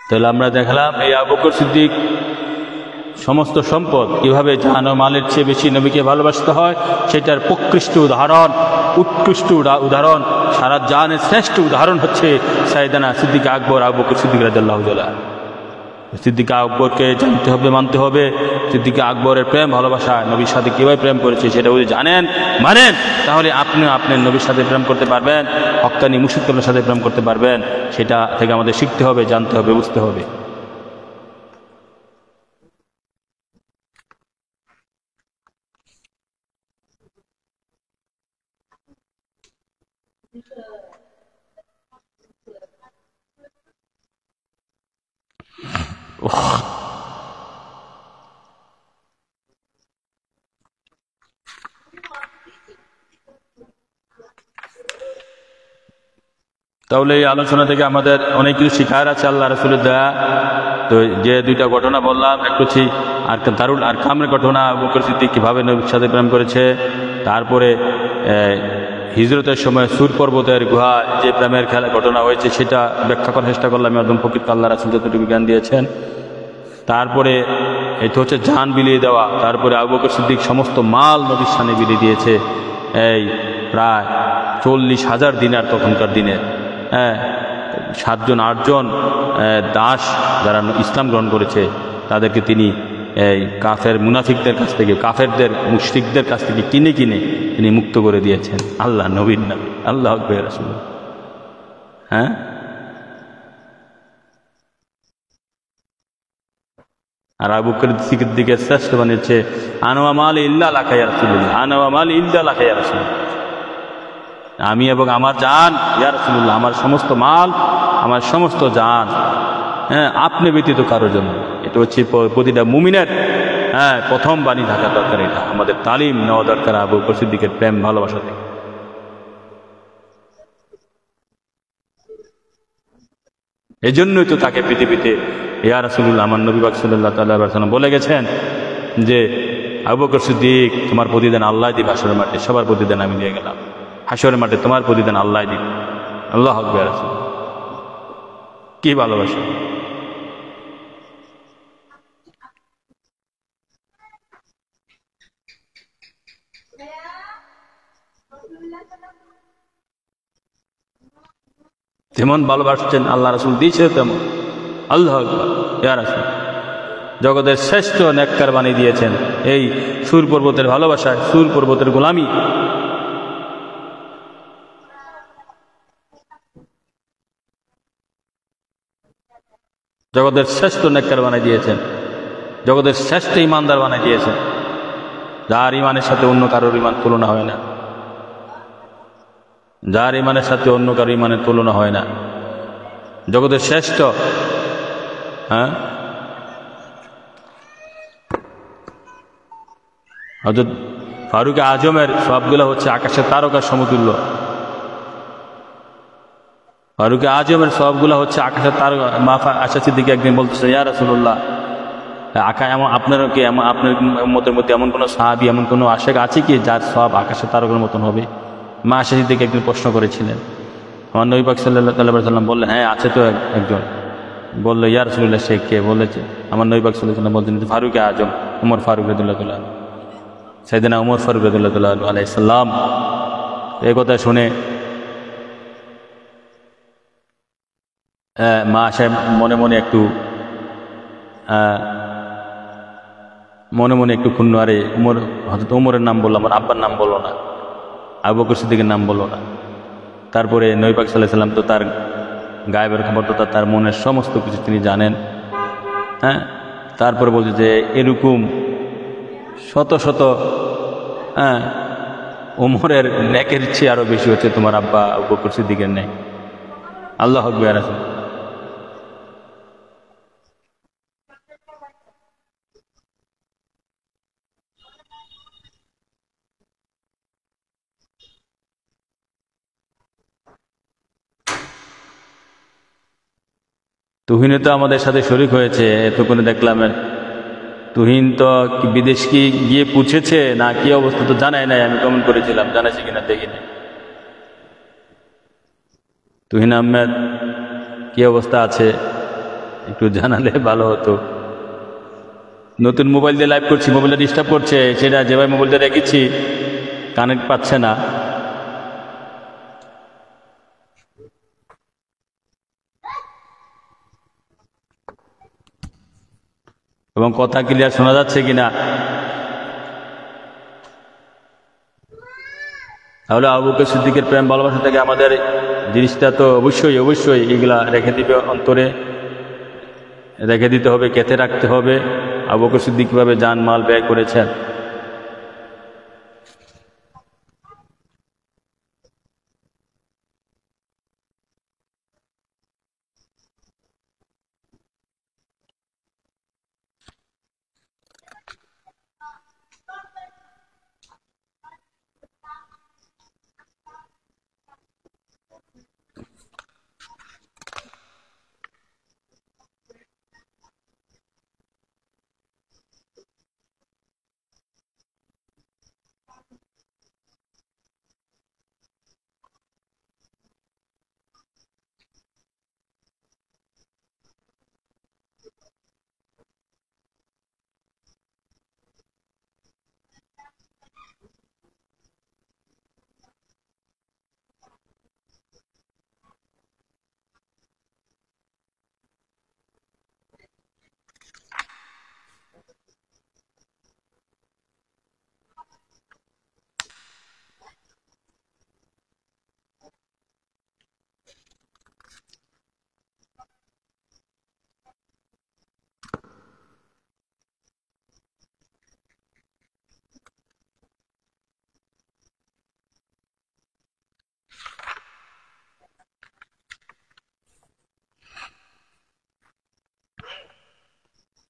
তাহলে আমরা দেখলাম এই আবু বকর সিদ্দিক সমস্ত সম্পদ কিভাবে জান ও মালের চেয়ে বেশি নবীকে ভালোবাসতে হয় সেটার উৎকৃষ্ট উদাহরণ, সারা জানের শ্রেষ্ঠ উদাহরণ হচ্ছে সাইয়েদানা সিদ্দিক আকবর আবু বকর সিদ্দিক রাদিয়াল্লাহু তাআলা। সিদ্দিক আকবরকে জানতে হবে, মানতে হবে। সিদ্দিক আকবরের প্রেম ভালোবাসা নবীর সাথে কীভাবে প্রেম করেছে সেটা যদি জানেন, মানেন, তাহলে আপনি আপনার নবীর সাথে প্রেম করতে পারবেন, হক্কানি মুশরিকদের সাথে প্রেম করতে পারবেন। সেটা থেকে আমাদের শিখতে হবে, জানতে হবে, বুঝতে হবে। তাহলে এই আলোচনা থেকে আমাদের অনেক কিছু শিখার আছে আল্লাহ রাসূলের দেয়া। তো যে 2টা ঘটনা বললাম, একটু আর দারুল আরকামের ঘটনা, আবু বকর সিদ্দিক কীভাবে নবীর সাথে প্রেম করেছে, তারপরে হিজরতের সময় সুর পর্বতের গুহা যে প্রেমের ঘটনা হয়েছে সেটা ব্যাখ্যা করার চেষ্টা করলাম। একদম প্রকৃত আল্লাহ রাসূল যতটুকু জ্ঞান দিয়েছেন। তারপরে এটা হচ্ছে জান বিলিয়ে দেওয়া। তারপরে আবু বকর সিদ্দিক সমস্ত মাল নবীর সামনে বিলিয়ে দিয়েছে, এই প্রায় 40,000 দিনার তখনকার দিনে। 7জন 8জন দাস যারা ইসলাম গ্রহণ করেছে তাদেরকে তিনি এই কাফের মুনাফিকদের কাছ থেকে, কাফেরদের মুশরিকদের কাছ থেকে কিনে কিনে তিনি মুক্ত করে দিয়েছেন আল্লাহ নবীর নামে। আল্লাহ আকবার রাসূল। হ্যাঁ, আর আবু বকর সিদ্দিকের শ্রেষ্ঠ বানিয়েছে আনওয়া মাল ইল্লা লাকা ইয়া রাসূলুল্লাহ, আনওয়া মাল ইল্লা লাকা ইয়া রাসূলুল্লাহ, আমি এবং আমার জান ইয়া রাসূলুল্লাহ, আমার সমস্ত মাল, আমার সমস্ত জান, হ্যাঁ, আপনি ব্যতীত কারোর জন্য। এটা হচ্ছে প্রতিটা মুমিনের প্রথম বাণী থাকা দরকার। এটা আমাদের তালিম নেওয়া দরকার আবু বকর সিদ্দিকের প্রেম ভালোবাসা থেকে। এই জন্যই তো তাকে পৃথিবীতে ইয়া রাসূলুল্লাহ, আমার নবী পাক সাল্লাল্লাহু তাআলা আলাইহি ওয়াসাল্লাম বলে গেছেন যে আবু বকর সিদ্দিক তোমার প্রতিদান আল্লাহ দিবে হাশরের মাঠে, সবার প্রতিদান আমি দিয়ে গেলাম, হাশরের মাঠে তোমার প্রতিদান আল্লাহ দিবে। আল্লাহু আকবার রাসূল, কি ভালোবাসা! যেমন ভালোবাসছেন আল্লাহ রাসূল দিয়েছে তেমন। আল্লাহু আকবার ইয়া রাসূল, জগতের শ্রেষ্ঠ নেককার বানিয়ে দিয়েছেন এই সুর পর্বতের ভালোবাসায়, সুর পর্বতের গোলামি। জগতের শ্রেষ্ঠ নেককার বানিয়ে দিয়েছেন, জগতের শ্রেষ্ঠ ইমানদার বানিয়ে দিয়েছেন, যার ইমানের সাথে অন্য কারোর ইমান তুলনা হয় না, যার ইমানের সাথে অন্য কারো ইমানের তুলনা হয় না, জগতের শ্রেষ্ঠ। হ্যাঁ, হযরত ফারুক আজমের সবগুলো হচ্ছে আকাশের তারকার সমতুল্য। ফারুক আজমের সবগুলো হচ্ছে আকাশের তারকা। মা আয়েশা সিদ্দিকা একদিন বলতেছে, ইয়া রাসূলুল্লাহ, আপনার কি আপনার মতের মধ্যে এমন কোনো সাহাবী, এমন কোনো আশেক আছে কি যার সব আকাশের তারকার মতন হবে? মা আয়েশা সিদ্দিকা একদিন প্রশ্ন করেছিলেন। আমার নবী পাক সাল্লাল্লাহু আলাইহি ওয়াসাল্লাম বললেন, হ্যাঁ আছে তো একজন। বললো, ইয়া রাসূলুল্লাহ, সে কে? বলেছে আমার নবী পাক সাল্লাল্লাহু আলাইহি ওয়াসাল্লাম বলছেন ফারুক আজম, ওমর ফারুক রাদিয়াল্লাহু তাআলা, সাইয়েদনা ওমর ফারুক রাদিয়াল্লাহু আলাইহিস সালাম। এই কথা শুনে মা আয়েশা মনে মনে একটু ক্ষুণ্ণ, আরে উমর, হযরত ওমরের নাম বললো, আমার আব্বার নাম বললো না, আবু বকর সিদ্দিকের নাম বললো না। তারপরে নবী পাক সাল্লাল্লাহু আলাইহি ওয়াসাল্লাম তো তার গায়েবের খবর তো তার মনের সমস্ত কিছু তিনি জানেন। হ্যাঁ, তারপরে বলছে যে এরকম শত শত ওমরের নেকের চেয়ে আরো বেশি হচ্ছে তোমার আব্বা আবু বকর সিদ্দিকের নেক। আল্লাহু আকবার রাসূল। তুহিনে তো আমাদের সাথে শরীক হয়েছে, এতক্ষণে দেখলাম। তুহিন তো বিদেশ কি গিয়ে পুছেছে না কি অবস্থা তো জানাই নাই, আমি কমেন্ট করেছিলাম, জানাইছি কিনা দেখিনি। তুহিন আহমেদ কি অবস্থা আছে একটু জানালে ভালো হতো। নতুন মোবাইল দিয়ে লাইভ করছি, মোবাইলটা ডিস্টার্ব করছে, সেটা যেভাবে মোবাইলটা রেখেছি কানেক্ট পাচ্ছে না। এবং কথা ক্লিয়ার শোনা যাচ্ছে কিনা। তাহলে আবু বকর সিদ্দিকের প্রেম ভালোবাসা থেকে আমাদের জিনিসটা তো অবশ্যই অবশ্যই এগুলা রেখে দিবে, অন্তরে রেখে দিতে হবে, কেটে রাখতে হবে। আবু বকর সিদ্দিক কিভাবে জান মাল ব্যয় করেছেন।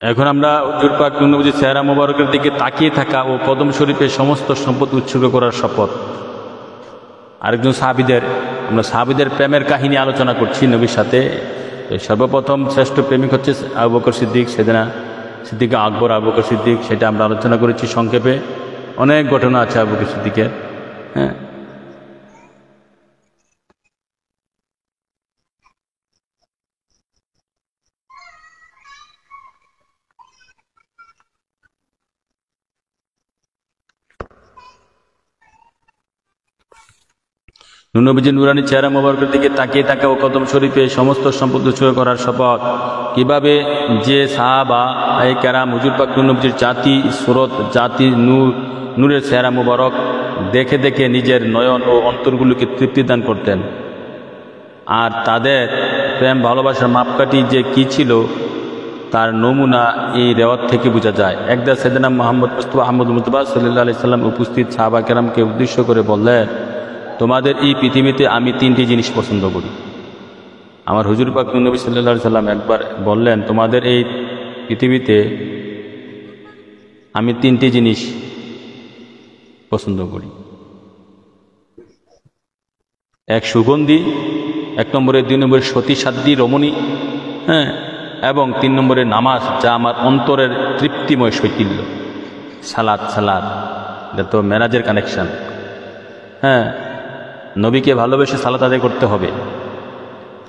এখন আমরা হুজুর পাক নবীজির চেহারা মোবারকের দিকে তাকিয়ে থাকা ও কদম শরীফে সমস্ত সম্পদ উৎসর্গ করার শপথ। আরেকজন সাহাবীদের, আমরা সাহাবীদের প্রেমের কাহিনী আলোচনা করছি নবীর সাথে। সর্বপ্রথম শ্রেষ্ঠ প্রেমিক হচ্ছে আবু বকর সিদ্দিক, সেদিনা সিদ্দিক আকবর, আবু বকর সিদ্দিক, সেটা আমরা আলোচনা করেছি সংক্ষেপে। অনেক ঘটনা আছে আবু বকর সিদ্দিকের। হ্যাঁ, নবীজির নুরানি চেহারা মোবারকের দিকে তাকিয়ে থাকা ও কদম শরীফে সমস্ত সম্পদ উৎসর্গ করার শপথ। কিভাবে যে সাহাবা এই কেরাম হুজুর পাক নবীজির জাতি সুরত, জাতি নূরের চেহারা মোবারক দেখে দেখে নিজের নয়ন ও অন্তরগুলোকে তৃপ্তি দান করতেন, আর তাদের প্রেম ভালোবাসার মাপকাঠি যে কি ছিল তার নমুনা এই রেওয়াত থেকে বোঝা যায়। একদা সেদিনা মোহাম্মদ মুস্তাফা আহমদ মুস্তফা সাল্লাল্লাহু আলাইহি সাল্লাম উপস্থিত সাহাবা কেরামকে উদ্দেশ্য করে বললেন, তোমাদের এই পৃথিবীতে আমি তিনটি জিনিস পছন্দ করি। আমার হুজুর পাক নবী সাল্লাল্লাহু আলাইহি সাল্লাম একবার বললেন, তোমাদের এই পৃথিবীতে আমি তিনটি জিনিস পছন্দ করি। এক সুগন্ধি, এক নম্বরে, দুই নম্বরে সতী সাধ্বী রমণী, হ্যাঁ, এবং তিন নম্বরে নামাজ, যা আমার অন্তরের তৃপ্তিময় শৈথিল্য। সালাদ, এটা তো মেরাজের কানেকশন। হ্যাঁ, নবীকে ভালোবেসে সালাত আদায় করতে হবে।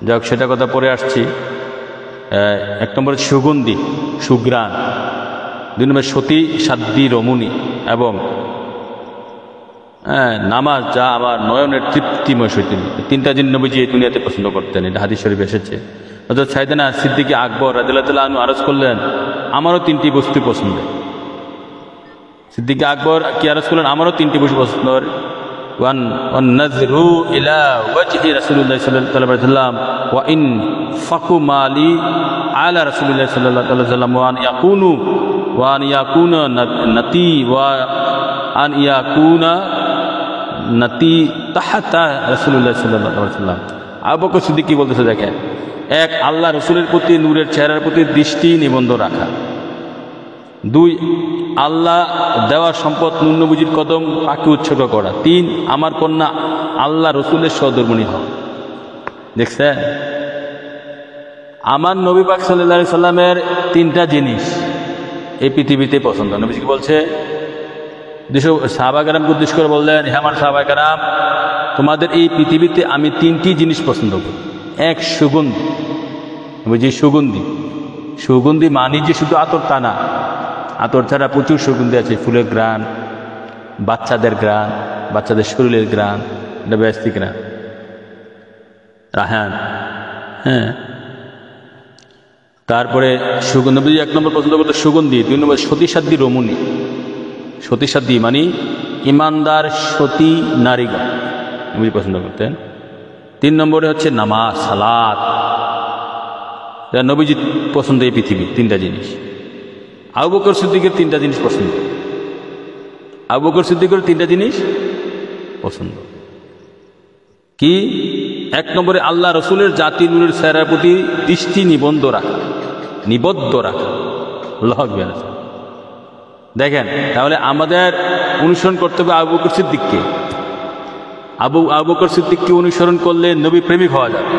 যাক, সেটা কথা পরে আসছি। এক নম্বরে সুগন্ধি, সুগ্রাণ, দুই নম্বরে সতী সাধ্বী রমণী, এবং নামাজ, যা আমার নয়নের তৃপ্তিময় শৈথিল্য। তিনটা জিনিস নবীজি এই দুনিয়াতে পছন্দ করতেন, এটা হাদিস শরীফে এসেছে। হযরত সাইয়েদনা সিদ্দিক আকবর রাদিয়াল্লাহু তাআলা আনহু আরজ করলেন, আমারও তিনটি বস্তু পছন্দ। সিদ্দিক আকবর কি আরজ করলেন, আমারও তিনটি বস্তু পছন্দ। والنذر إلى وجه رسول الله صلى الله عليه وسلم وإن فقوا مالي على رسول الله صلى الله عليه وسلم وأن يكون نتي تحت رسول الله صلى الله عليه وسلم। আবু বকর সিদ্দিক কি বলতেছে দেখেন, এক, আল্লাহ রসুলের প্রতি নূরের চেহারার প্রতি দৃষ্টি নিবন্ধ রাখা। দুই, আল্লাহ দেওয়া সম্পদ নূর নবীজির কদম পাকে উৎসর্গ করা। তিন, আমার কন্যা আল্লাহ রসুলের সহধর্মিণী হওয়া। দেখছেন, আমার নবী পাক সাল্লাল্লাহু আলাইহি সাল্লামের তিনটা জিনিস এই পৃথিবীতে পছন্দ। নবীজি কি বলছে, সাহাবা কেরামকে উদ্দেশ্য করে বললেন, হে আমার সাহাবা কেরাম, তোমাদের এই পৃথিবীতে আমি তিনটি জিনিস পছন্দ করি। এক, সুগন্ধি। নবীজি সুগন্ধি মানি যে শুধু আতর, তা না। আতর ছাড়া প্রচুর সুগন্ধি আছে, ফুলের ঘ্রাণ, বাচ্চাদের ঘ্রাণ, বাচ্চাদের শরীরের ঘ্রাণ, এটা ব্যস্তি ঘ্রাণ, রাহান। হ্যাঁ, তারপরে সুগন্ধি এক নম্বর পছন্দ করতো সুগন্ধি। দুই নম্বর সতী সাধ্বী রমণী। সতী সাধ্বী মানে ইমানদার সতী নারীগণ নবী পছন্দ করতেন। তিন নম্বরে হচ্ছে নামাজ, সালাত, নবীজি পছন্দ এই পৃথিবী তিনটা জিনিস। আবু বকর সিদ্দিকের তিনটা জিনিস পছন্দ। আবু বকর সিদ্দিকের তিনটা জিনিস পছন্দ কি? এক নম্বরে আল্লাহ রসুলের জাতি নূরের চেহারার প্রতি দৃষ্টি নিবদ্ধ রাখা। আল্লাহু আকবার। দেখেন, তাহলে আমাদের অনুসরণ করতে হবে আবু বকর সিদ্দিককে। আবু বকর সিদ্দিককে অনুসরণ করলে নবী প্রেমিক হওয়া যাবে,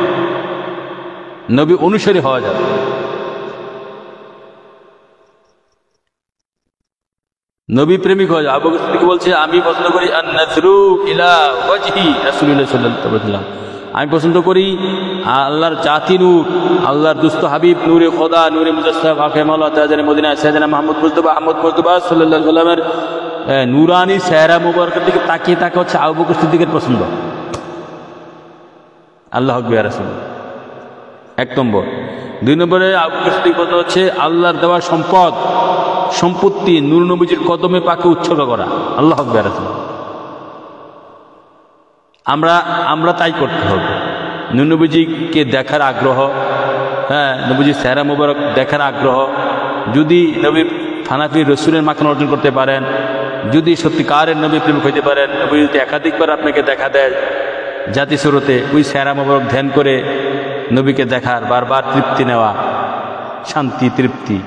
নবী অনুসারী হওয়া যাবে। নবী প্রেমিক হওয়া যায়। আবু বকর সিদ্দিক বলছে, আমি পছন্দ করি আন-নাযরু ইলা ওয়াজহি রাসূলুল্লাহ সাল্লাল্লাহু আলাইহি ওয়াসাল্লাম। আমি পছন্দ করি আল্লাহর জাতি নূর, আল্লাহর দুস্থ হাবিব নূরে খোদা, নূরে মুজাসসাম, আকিমাল্লাহ তাজানি মদিনা সাইয়েদনা মুহাম্মদ মুস্তাফা আহমদ মুস্তাফা সাল্লাল্লাহু আলাইহি ওয়াসাল্লামের নূরানি চেহারা মুবারকের দিকে তাকিয়ে থাকা হচ্ছে আবু বকর সিদ্দিকের পছন্দ। আল্লাহু আকবার। এক নম্বর। দুই নম্বরে আবু বকর সিদ্দিক পছন্দ হচ্ছে আল্লাহর দেওয়া সম্পত্তি নূর নবীজির কদমে পাকে উৎসর্গ করা। আল্লাহু আকবার। আমরা তাই করতে হবে। নূর নবীজিকে দেখার আগ্রহ, হ্যাঁ, নবীজির চেহারা মুবারক দেখার আগ্রহ। যদি নবীর থানাফি রসুলের মাখন অর্জন করতে পারেন, যদি সত্যিকারের নবী প্রেমিক হইতে পারেন, নবী যদি একাধিকবার আপনাকে দেখা দেয় জাতি স্রোতে, ওই চেহারা মুবারক ধ্যান করে নবীকে দেখার, বারবার তৃপ্তি নেওয়া, শান্তি তৃপ্তি,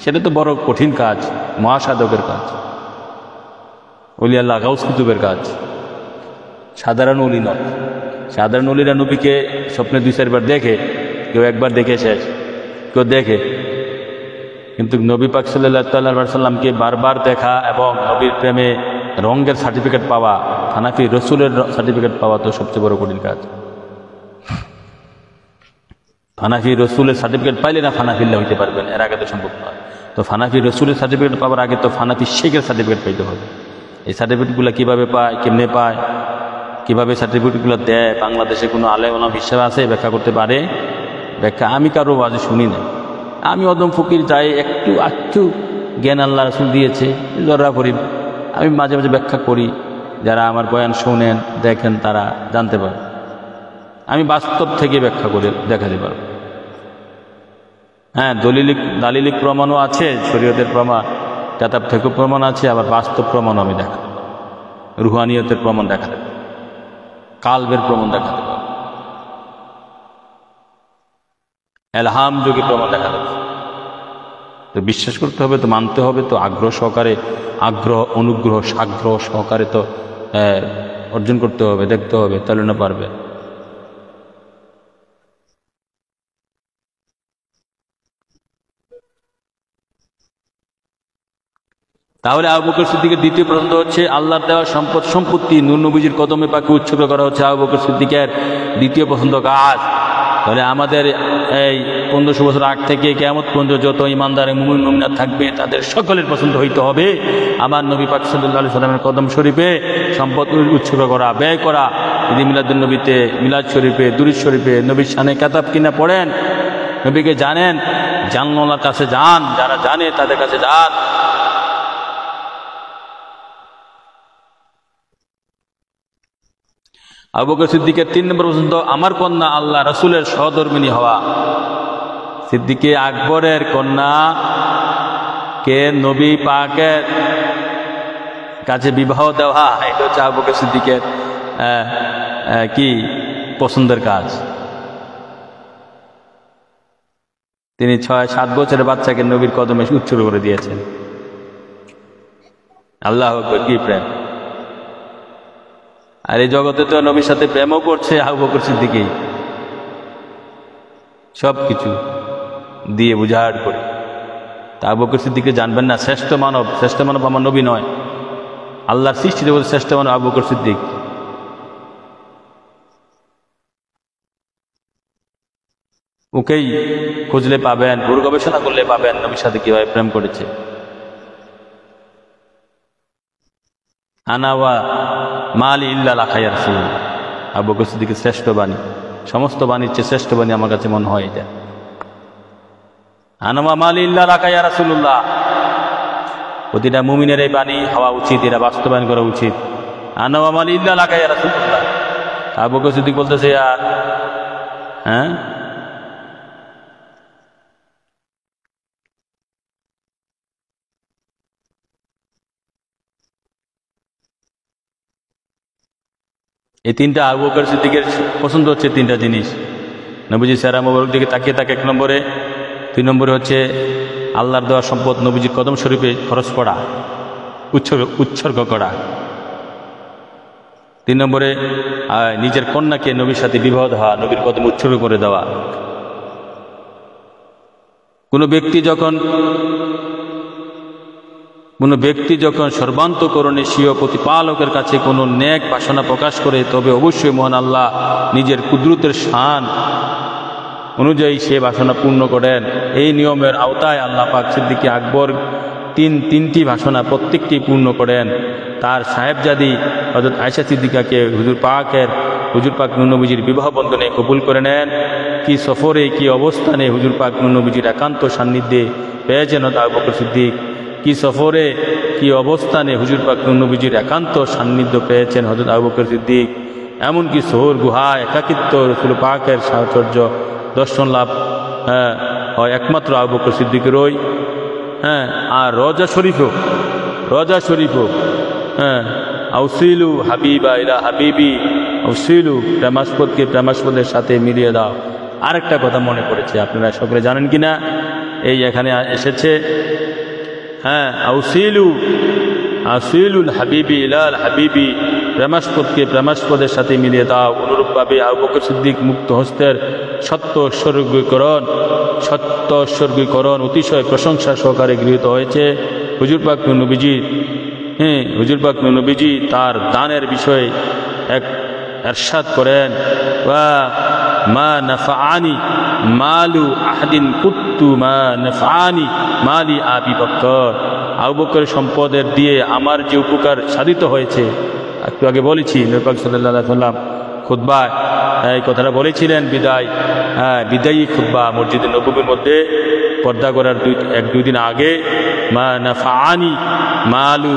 সেটা তো বড় কঠিন কাজ, মহাসাধকের কাজ, ওলি আল্লাহ গাউস কুতুবের কাজ, সাধারণ ওলি নয়। সাধারণ ওলিরা নবীকে স্বপ্নে 2-4 বার দেখে, কেউ একবার দেখে শেষ, কেউ দেখে। কিন্তু নবী পাক সাল্লাল্লাহু আলাইহি সাল্লামকে বারবার দেখা এবং নবীর প্রেমে রঙের সার্টিফিকেট পাওয়া, হানাফি রসুলের সার্টিফিকেট পাওয়া তো সবচেয়ে বড় কঠিন কাজ। হানাফি রসুলের সার্টিফিকেট পাইলে না হানাফিল্লা হইতে পারবেন, এর আগে তো সম্ভব নয়। তো হানাফি রসুলের সার্টিফিকেট পাওয়ার আগে তো হানাফি শেখের সার্টিফিকেট পাইতে হবে। এই সার্টিফিকেটগুলো কীভাবে পায়, কেমনে পায়, কীভাবে সার্টিফিকেটগুলো দেয়, বাংলাদেশে কোনো আলেম ওলামা হিসাবে আছে ব্যাখ্যা করতে পারে? ব্যাখ্যা আমি কারো আজ শুনি না। আমি অদম ফকির যাই, একটু জ্ঞান আল্লাহ রসুল দিয়েছে, জররা করি, আমি মাঝে মাঝে ব্যাখ্যা করি, যারা আমার বয়ান শোনেন দেখেন তারা জানতে পারে। আমি বাস্তব থেকে ব্যাখ্যা করে দেখাতে পারব। হ্যাঁ, দালিলিক প্রমাণও আছে, শরীয়তের প্রমাণ, কেতাব থেকে প্রমাণ আছে, আবার বাস্তব প্রমাণও আমি দেখাতে পারব, রুহানিয়তের প্রমাণ দেখাতে পারব, কালবের প্রমাণ দেখাতে পারব, এলহাম যোগে প্রমাণ দেখাতে পারব। তো বিশ্বাস করতে হবে, তো মানতে হবে, তো আগ্রহ সহকারে, অনুগ্রহ সাগ্রহ সহকারে তো অর্জন করতে হবে, দেখতে হবে, তাহলে না পারবে। তাহলে আবু বকর সিদ্দিকের দ্বিতীয় পছন্দ হচ্ছে আল্লাহর দেওয়া সম্পত্তি নূর নবীজির কদমে পাকে উৎসর্গ করা হচ্ছে আবু বকর সিদ্দিকের দ্বিতীয় পছন্দ কাজ। তাহলে আমাদের এই 1500 বছর আগ থেকে কিয়ামত পর্যন্ত যত ইমানদার মুমিন মুমিনাত থাকবে তাদের সকলের পছন্দ হইতে হবে আমার নবী পাক সাল্লাল্লাহু আলাইহি সাল্লামের কদম শরীফে সম্পদ উৎসর্গ করা, ব্যয় করা। যদি মিলাদুন নবীতে, মিলাদ শরীফে, দুরূদ শরীফে নবীর শানে কিতাব কিনা পড়েন, নবীকে জানেন, জানলার কাছে যান, যারা জানে তাদের কাছে যান। আবু বকর সিদ্দিকের 3 নম্বর পছন্দ আমার কন্যা আল্লাহ রসুলের সহধর্মিণী হওয়া। সিদ্দিকে আকবরের কন্যা কে নবী পাকের কাছে বিবাহ দেওয়া, এটা হচ্ছে আবু বকর সিদ্দিকের কি পছন্দের কাজ। তিনি 6-7 বছরের বাচ্চাকে নবীর কদমে উৎসর্গ করে দিয়েছেন। আল্লাহু আকবার, কি প্রেম! আর এই জগতে তো নবীর সাথে প্রেমও করছে আবু বকর সিদ্দিকই, সব কিছু দিয়ে বুঝাড় করে। তা আবু বকর সিদ্দিককে জানবেন না? শ্রেষ্ঠ মানব আমার নবী নয়, আল্লাহর সৃষ্টি জগতের শ্রেষ্ঠ মানব আবু বকর সিদ্দিক। ওকেই খুঁজলে পাবেন, গুরু গবেষণা করলে পাবেন নবীর সাথে কিভাবে প্রেম করেছে। আনাওয়া মালি ইল্লা লাকা ইয়া রাসূলুল্লাহ, আবু বকর সিদ্দিকের শ্রেষ্ঠ বাণী, সমস্ত বাণীর চেয়ে শ্রেষ্ঠ বাণী আমার কাছে মনে হয় এটা। আনাওয়া মালি ইল্লা লাকা ইয়া রাসূলুল্লাহ, প্রতিটা মুমিনের এই বাণী হওয়া উচিত, এটা বাস্তবায়ন করা উচিত। আনাওয়া মালি ইল্লা লাকা ইয়া রাসূলুল্লাহ। আবু বকর সিদ্দিক বলতেছে, হ্যাঁ, এই 3টা আবু বকর সিদ্দিকের পছন্দ হচ্ছে 3টা জিনিস। নবীজি চেহারা মোবারক দিকে তাকিয়ে থাকে 1 নম্বরে। 2 নম্বরে হচ্ছে আল্লাহর দেওয়া সম্পদ নবীজির কদম শরীফে খরচ করা, উৎসর্গ করা। 3 নম্বরে নিজের কন্যাকে নবীর সাথে বিবাহ দেওয়া, নবীর কদম উৎসর্গ করে দেওয়া। কোনো ব্যক্তি যখন সর্বান্তকরণে স্বীয় প্রতিপালকের কাছে কোনো নেক বাসনা প্রকাশ করে, তবে অবশ্যই মহান আল্লাহ নিজের কুদরতের শান অনুযায়ী সে বাসনা পূর্ণ করেন। এই নিয়মের আওতায় আল্লাহ পাক সিদ্দিক আকবর তিনটি বাসনা প্রত্যেকটি পূর্ণ করেন। তার সাহেবজাদি হযরত আয়েশা সিদ্দিকাকে হুজুর পাক নবীজির বিবাহ বন্ধনে কবুল করে নেন। কি সফরে, কি অবস্থানে হুজুর পাক নবীজির একান্ত সান্নিধ্যে পেয়েছেন আবু বকর সিদ্দিক, কি সফরে কি অবস্থানে হুজুর পাক নবীজির একান্ত সান্নিধ্য পেয়েছেন হযরত আবু বকর সিদ্দিক। এমনকি সোহর গুহায় একাকিত্ব রাসূল পাকের সাহচর্য দর্শন লাভ হয় একমাত্র আবু বকর সিদ্দিকেরই। আর রওজা শরীফও আউসিলু হাবিবা ইলা হাবিবি, আউসিলু প্রেমাস্পদকে প্রেমাস্পদের সাথে মিলিয়ে দাও। আরেকটা কথা মনে পড়েছে, আপনারা সকলে জানেন কিনা, এই এখানে এসেছে, হ্যাঁ, আসিলুল হাবিবি ইলাল হাবিবি, প্রেমাস্পদকে প্রেমাস্পদের সাথে মিলিয়ে দাও। অনুরূপভাবে আবু বকর সিদ্দিক মুক্ত হস্তের সত্য উৎসর্গীকরণ অতিশয় প্রশংসা সহকারে গৃহীত হয়েছে। হুজুর পাক নবীজি তার দানের বিষয়ে এক এরশাদ করেন, ওয়া মা নাফআনি মালু আহাদিন কুত্তু মা নাফআনি মালি আবি বকর। আবু বকরের সম্পদের দিয়ে আমার যে উপকার সাধিত হয়েছে, একটু আগে বলেছি নবী পাক সাল্লাল্লাহু আলাইহি ওয়াসাল্লাম খুতবায় এই কথাটা বলেছিলেন, বিদায়ী খুতবা মসজিদে নববীর মধ্যে পর্দা করার দুই দিন আগে, মা নাফআনি মালু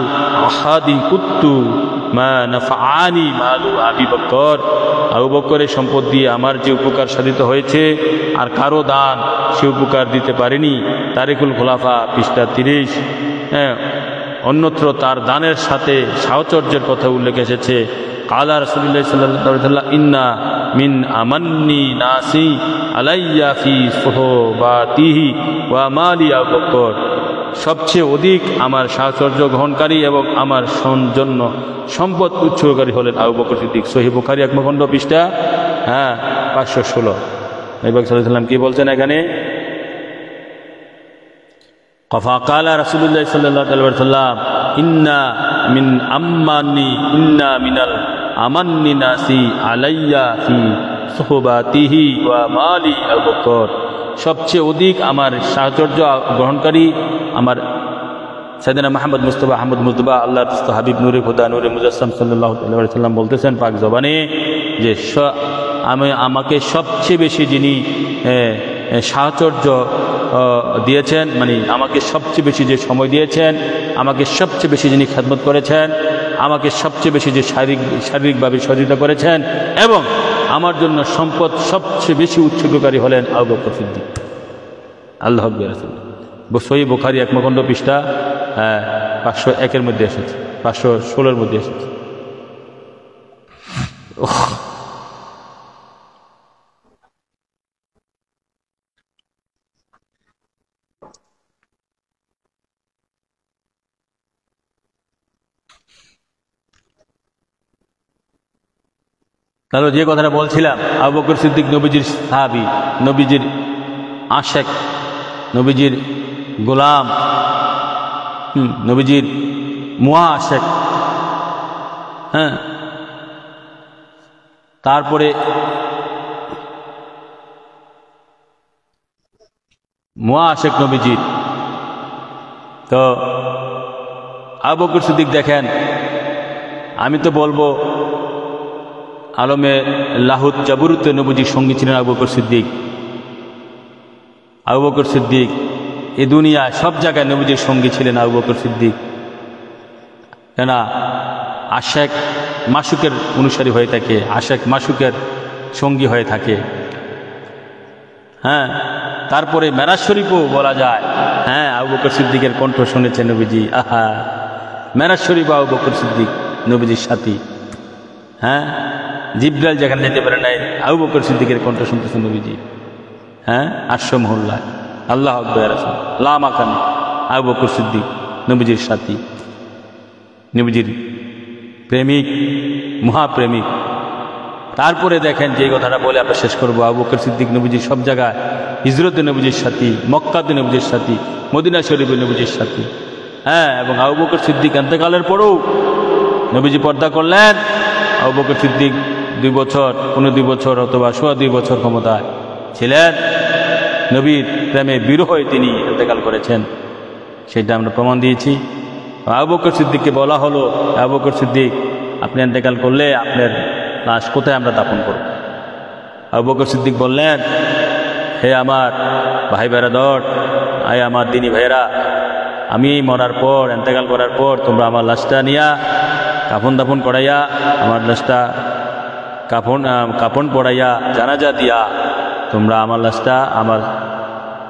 আহাদিন কুত্তু মা নাফআনি মালু আবি বকর। আবু বকরের সম্পদ দিয়ে আমার যে উপকার সাধিত হয়েছে আর কারো দান সে উপকার দিতে পারেনি। তারিকুল খোলাফা পৃষ্ঠা 30। হ্যাঁ, অন্যত্র তার দানের সাথে সাহচর্যের কথা উল্লেখ এসেছে। কালা রাসূলুল্লাহ সাল্লাল্লাহু আলাইহি ওয়াসাল্লাম, ইন্না মিন আমান্নি নাসি আলাইয়া ফি সুহবাতিহি ওয়া মালি আবু বকর। সবচেয়ে অধিক আমার সাহচর্য গ্রহণকারী এবং আমার জন্য সম্পদ উৎসর্গকারী হলেন আবু বকর সিদ্দিক। সহিহ বুখারী 1 খণ্ড পৃষ্ঠা 516। নবী সাল্লাল্লাহু আলাইহি ওয়াসাল্লাম কি বলছেন এখানে? কালা রাসূলুল্লাহ সাল্লাল্লাহু আলাইহি ওয়াসাল্লাম, ইন্না মিনাল আমান্নি নাসি আলাইয়া ফি সুহবাতিহি ওয়া মালি আবু বকর। সবচেয়ে অধিক আমার সাহচর্য গ্রহণকারী আমার সাইয়েদনা মুহাম্মদ মুস্তাফা আহমদ মুজতবা আল্লাহর হাবিব নূরে খুদা নূরে মুজাসসাম সাল্লাল্লাহু আলাইহি ওয়াসাল্লাম বলতেছেন পাক জবানে যে আমাকে সবচেয়ে বেশি যিনি সাহচর্য দিয়েছেন, মানে আমাকে সবচেয়ে বেশি যে সময় দিয়েছেন, আমাকে সবচেয়ে বেশি যিনি খেদমত করেছেন, আমাকে সবচেয়ে বেশি যে শারীরিকভাবে সহযোগিতা করেছেন এবং আমার জন্য সম্পদ সবচেয়ে বেশি উৎসর্গকারী হলেন আবু বকর সিদ্দিক। আল্লাহু আকবার। সহিহ বুখারী 1 খণ্ড পৃষ্ঠা 501 মধ্যে এসেছে, 516 মধ্যে এসেছে। তাহলে যে কথাটা বলছিলাম, আবু বকর সিদ্দিক নবীজির সাহাবী, নবীজির আশেক, নবীজির গোলাম, নবীজির মুয়া আশেক। হ্যাঁ, তারপরে মুয়া আশেক নবীজির। তো আবু বকর সিদ্দিক দেখেন, আমি তো বলবো আলমে লাহুত জাবরুত নবীজির সঙ্গী ছিলেন আবু বকর সিদ্দিক। আবু বকর সিদ্দিক এ দুনিয়ায় সব জায়গায় নবীজির সঙ্গী ছিলেন আবু বকর সিদ্দিক। কেন? আশেক মাসুকের অনুসারী হয়ে থাকে, আশেক মাসুকের সঙ্গী হয়ে থাকে। হ্যাঁ, তারপরে মেরাজ শরীফও বলা যায়। হ্যাঁ, আবু বকর সিদ্দিকের কণ্ঠ শুনেছে নবীজি। আহা, মেরাজ শরীফ আবু বকর সিদ্দিক নবীজির সাথী। হ্যাঁ, জিব্রাইল যেখানে যেতে পারে নাই, আবু বকর সিদ্দিকের কণ্ঠ শুনতেছে নবীজি। হ্যাঁ, আরশ মহল্লায়। আল্লাহু আকবার। লামাকান আবু বকর সিদ্দিক নবীজির সাথী, নবীজির প্রেমিক, মহাপ্রেমিক। তারপরে দেখেন যে কথাটা বলে আমরা শেষ করবো, আবু বকর সিদ্দিক নবীজির সব জায়গায় হিজরতে নবীজির সাথী, মক্কাতে নবীজির সাথী, মদিনা শরীফে নবীজির সাথী। হ্যাঁ, এবং আবু বকর সিদ্দিক ইন্তেকালের পরেও নবীজি পর্দা করলেন। আবু বকর সিদ্দিক 2 বছর, 2 বছর অথবা 2.5 বছর ক্ষমতায় ছিলেন। নবীর প্রেমে বিরহ হয়ে তিনি ইন্তেকাল করেছেন, সেটা আমরা প্রমাণ দিয়েছি। আবু বকর সিদ্দিককে বলা হলো, আবু বকর সিদ্দিক আপনি ইন্তেকাল করলে আপনার লাশ কোথায় আমরা দাফন করব? আবু বকর সিদ্দিক বললেন, হে আমার ভাই বেরাদর, আয় আমার দিনী ভাইয়েরা, আমি মরার পর, ইন্তেকাল করার পর তোমরা আমার লাশটা নিয়া কাফন দাফন করাইয়া, আমার লাশটা কাফন পড়াইয়া জানাজা দিয়া তোমরা আমার লাশটা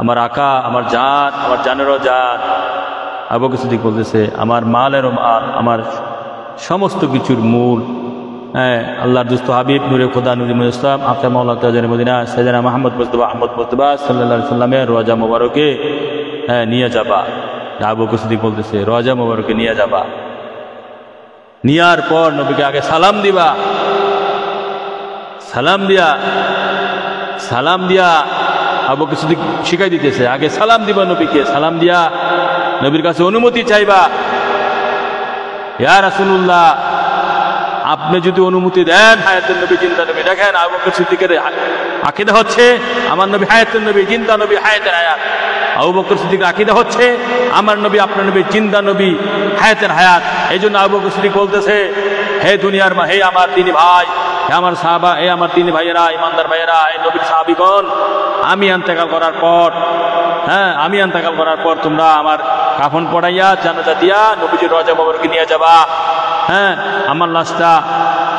আমার আকা, আমার জান, আমার জানেরও জান। আবু বকর সিদ্দিক বলতেছে, আমার মালেরও মাল, আমার সমস্ত কিছুর মূল। হ্যাঁ, আল্লাহর দুস্ত হাবিব নূরে খোদা নূরে মুজাসসাম আফতা মাওলানা তাজরে মদিনা সাইয়েদনা মুহাম্মদ মুস্তাফা আহমদ মুস্তাফা সাল্লাল্লাহু আলাইহি ওয়াসাল্লামের রওজা মুবারকে নিয়ে যাবা। আবু বকর সিদ্দিক বলতেছে রওজা মুবারকে নিয়ে যাবা, নেওয়ার পর নবীকে আগে সালাম দিবা, সালাম দিয়া আবু বকর সিদ্দিক শিখাই দিতেছে আগে সালাম দিবা নবীকে, সালাম দিয়া নবীর কাছে অনুমতি চাইবা। ইয়া রাসূলুল্লাহ, আপনি যদি অনুমতি দেন হায়াতুন নবী জিন্দা নবী। দেখেন আবু বকর সিদ্দিকের আকীদা হচ্ছে আমার নবী হায়াতুন নবী, জিন্দা নবী, হায়াতের হায়াত। আবু বকর সিদ্দিকের আকীদা হচ্ছে আমার নবী আপনার নবী, জিন্দা নবী, হায়াতের হায়াত। এই জন্য আবু বকর সিদ্দিক বলতেছে হে দুনিয়ার হে আমার তিনি ভাই, হে আমার সাহাবা, হে আমার তিনি ভাইয়েরা, ইমানদার ভাইয়েরা, হে নবীর সাহাবীগণ, আমি ইন্তেকাল করার পর তোমরা আমার কাফন পড়াইয়া জানাজা দিয়া নবীজির রওজা মুবারকে নিয়ে যাবা। আমার লাশটা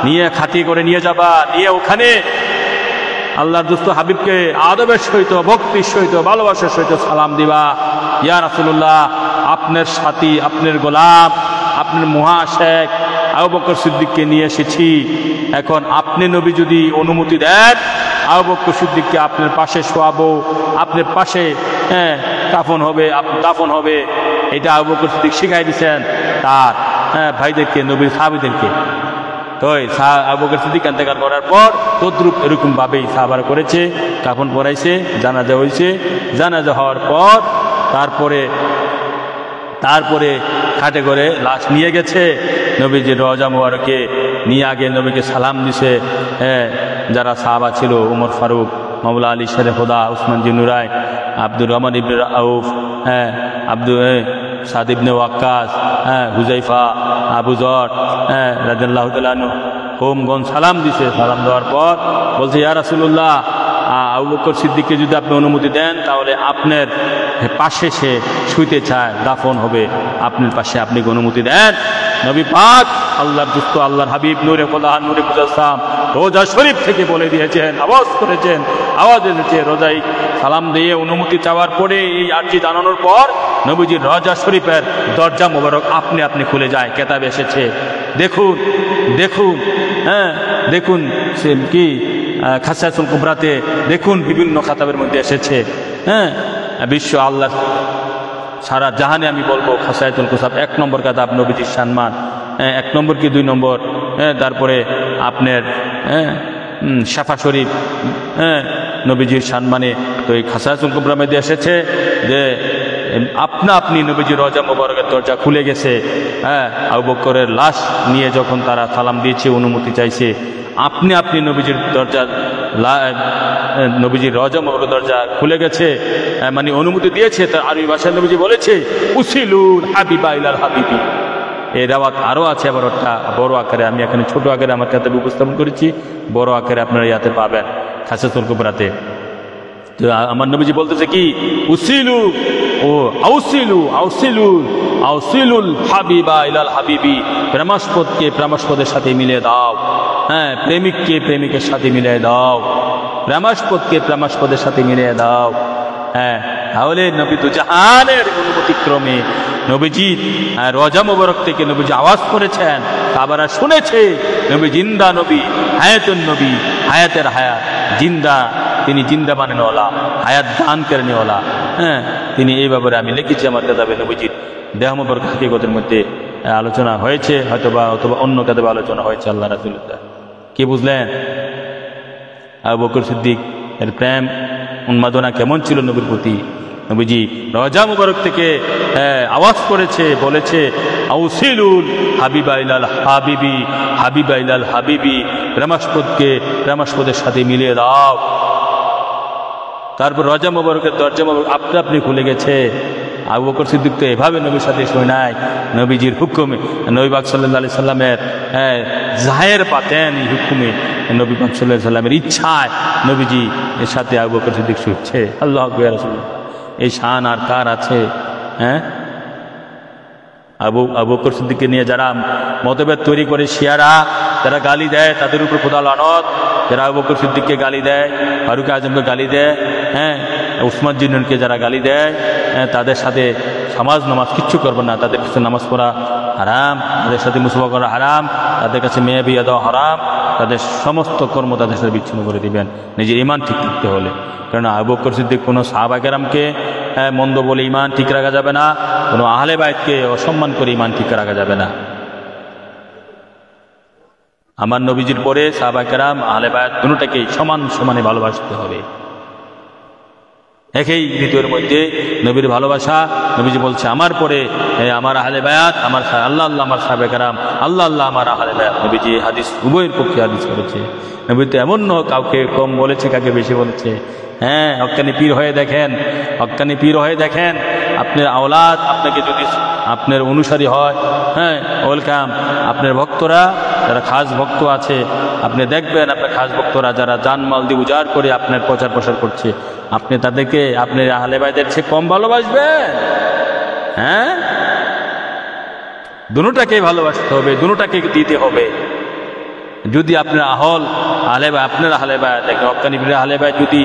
নিয়ে খাটি করে নিয়ে যাবা, নিয়ে ওখানে আল্লাহর দুস্থ হাবিবকে আদবের সহিত, ভক্তির সহিত, ভালোবাসার সহিত সালাম দিবা। ইয়া রাসূলুল্লাহ, আপনার সাথী, আপনার গোলাম, আপনার মুহাশেক আবু বকর সিদ্দিককে নিয়ে এসেছি। এখন আপনি নবী যদি অনুমতি দেন আবু বকর সিদ্দিককে আপনার পাশে শোয়াবো, আপনার পাশে দাফন হবে। এটা আবু বকর সিদ্দিক শিখাই দিচ্ছেন তার ভাইদেরকে, নবীর সাহাবীদেরকে। তো আবু বকর সিদ্দিক ইন্তেকাল করার পর তদ্রুপ এরকম ভাবেই সাহাবারা করেছে, কাফন পরাইছে, জানাজা হয়েছে। জানাজা হওয়ার পর তারপরে খাটে করে লাশ নিয়ে গেছে নবীজির রওজা মুবারকে, নিয়ে আগে নবীকে সালাম দিছে যারা সাহাবা ছিল, উমর ফারুক, মাওলা আলী শেরে খোদা, উসমান জিন্নুরাই, আব্দুর রহমান ইবনে আউফ, সাদ ইবনে ওয়াক্কাস, হুজাইফা, আবু যর রাদিয়াল্লাহু তাআলা আনহু হোমগণ সালাম দিছে। সালাম দেওয়ার পর বলছে ইয়া রাসূলুল্লাহ, আবু বকর সিদ্দিককে যদি আপনি অনুমতি দেন তাহলে আপনার পাশে সে শুইতে চায়, দাফন হবে আপনার পাশে, আপনি অনুমতি দেন। নবী পাক আল্লাহর দুস্থ, আল্লাহর হাবিব নূরে খোদা, নূরে মুজাসসাম রোজা শরীফ থেকে বলে দিয়েছেন, আওয়াজ করেছেন, আওয়াজ এসেছে রোজায় সালাম দিয়ে অনুমতি চাওয়ার পরে, এই আর্জি জানানোর পর নবীজির রওজা শরীফের দরজা মোবারক আপনি খুলে যায়। কেতাব এসেছে, দেখুন সে কি খাসায়াতুল কুবরাতে দেখুন, বিভিন্ন খাতাবের মধ্যে এসেছে। বিশ্ব আল্লাহ সারা জাহানে আমি বলবো খাসায়াতুল কুসাব 1 নম্বর কাতাব নবীজির সম্মান, 1 নম্বর কি 2 নম্বর, তারপরে আপনার শাফা শরীফ নবীজির সম্মানে। তো এই খাসায়াতুল কুবরার মধ্যে এসেছে যে আপনি নবীজির রওজা মুবারকের দরজা খুলে গেছে। আবু বকরের লাশ নিয়ে যখন তারা সালাম দিয়েছে, অনুমতি চাইছে, আপনি নবীজির নবীজির রওজা মুবারকের দরজা খুলে গেছে, মানে অনুমতি দিয়েছে। তার আরবি ভাষায় নবীজি বলেছে উসিলুল হাবিবা ইলাল হাবিবি। এই রাওয়াত আরও আছে, আবার ওটা বড় আকারে, আমি এখানে ছোট আকারে আমার কাছে উপস্থাপন করেছি, বড় আকারে আপনারা ইয়াতে পাবেন খাসায়াতুল কুবরাতে। তো আমার নবীজি বলতেছে কি আউসিলুল হাবিবা ইলাল হাবিবি, প্রেমাস্পদকে প্রেমাস্পদের সাথে মিলিয়ে দাও, প্রেমিককে প্রেমিকের সাথে মিলিয়ে দাও, প্রেমাস্পদকে প্রেমাস্পদের সাথে মিলিয়ে দাও। তাহলে নবী তো জাহানের অনুমতিক্রমে নবীজি রওজা মুবারক থেকে নবীজি আওয়াজ করেছেন, সাহাবারা শুনেছে নবী জিন্দা নবী, হায়াতুন নবী, হায়াতের হায়াত, জিন্দা, তিনি জিন্দা বানানোওয়ালা, হায়াত দান করেনেওয়ালা। তিনি এই ব্যাপারে আমি লিখেছি আমার কিতাবে নবীজির দেহ মুবারক হাকিকতের মধ্যে আলোচনা হয়েছে, অথবা অন্য কিতাবে আলোচনা হয়েছে। আল্লাহ রাসূলুল্লাহ কি বুঝলেন আবু বকর সিদ্দিক এর প্রেম উন্মাদনা কেমন ছিল নবীর প্রতি? নবীজি রওজা মুবারক থেকে আওয়াজ করেছে, বলেছে আউসিলুল হাবিবা ইলাল হাবিবি, হাবিবা ইলাল হাবিবি, প্রেমাস্পদকে প্রেমাস্পদের সাথে মিলিয়ে দাও। তারপর রওজা মুবারকের দরজা মুবারক আপনি খুলে গেছে। আবু বকর সিদ্দিক তো এভাবে নবীর সাথে শোয় নাই, নবীজির হুকুমে, নবী পাক সাল্লাল্লাহু আলাইহি সাল্লামের জাহের পাতেন এই হুকুমে, নবী পাক সাল্লাল্লাহু আলাইহি সাল্লামের ইচ্ছায় নবীজি এর সাথে আবু বকর সিদ্দিক শুচ্ছে। আল্লাহু আকবার, ইয়া রাসূলুল্লাহ, এই শান আর কার আছে? আবু বকর সিদ্দিককে নিয়ে যারা মতভেদ তৈরি করে, শিয়ারা যারা গালি দেয়, তাদের উপর খোদা লানত। যারা আবু বকর সিদ্দিককে গালি দেয়, ফারুক আজমকে গালি দেয়, উসমান জিন্নুকে যারা গালি দেয়, তাদের সাথে নামাজ কিচ্ছু করবেন না, তাদের কাছে নামাজ পড়া হারাম, তাদের সাথে মুসাফা করা হারাম, তাদের কাছে মেয়ে বিয়ে দেওয়া হারাম, তাদের সমস্ত কর্ম তাদের সাথে বিচ্ছিন্ন করে দিবেন নিজের ঈমান ঠিক থাকতে হলে। কারণ আবু বকর সিদ্দিক কোনো সাহাবা কেরামকে মন্দ বলে ইমান ঠিক রাখা যাবে না, কোনো আহলে বায়তকে অসম্মান করে ইমান ঠিক রাখা যাবে না। আমার নবীজির পরে সাহাবা কেরাম আহলে বায়াত দুটোটাকেই সমান সমানে ভালোবাসতে হবে। একই ভিতরের মধ্যে নবীর ভালোবাসা, নবীজি বলছে আমার পরে আমার আহলে বায়াত, আমার আল্লাহ আল্লাহ আমার সাহাবা কেরাম, আল্লাহ আল্লাহ আমার আহলে বায়াত। নবীজি হাদিস উভয়ের পক্ষে হাদিস করেছে। নবী তো এমন কাউকে কম বলেছে, কাকে বেশি বলেছে। হ্যাঁ, হক্কানি পীর হয়ে দেখেন, হক্কানি পীর হয়ে দেখেন, আপনার আওলাদ আপনাকে যদি আপনার অনুসারী হয়, হ্যাঁ ওয়েলকাম। আপনার ভক্তরা যারা খাস ভক্ত আছে, আপনি দেখবেন আপনার খাস ভক্তরা যারা জানমাল দিয়ে উজাড় করে আপনার প্রচার প্রসার করছে, আপনি তাদেরকে আপনি আহলে বায়তের চেয়ে কম ভালোবাসবেন? হ্যাঁ, দুটোটাকে ভালোবাসতে হবে, দুটোটাকে দিতে হবে। যদি আপনার আপনার আহলে বায়াত হক্কানি পীরের আহলে বায়াত যদি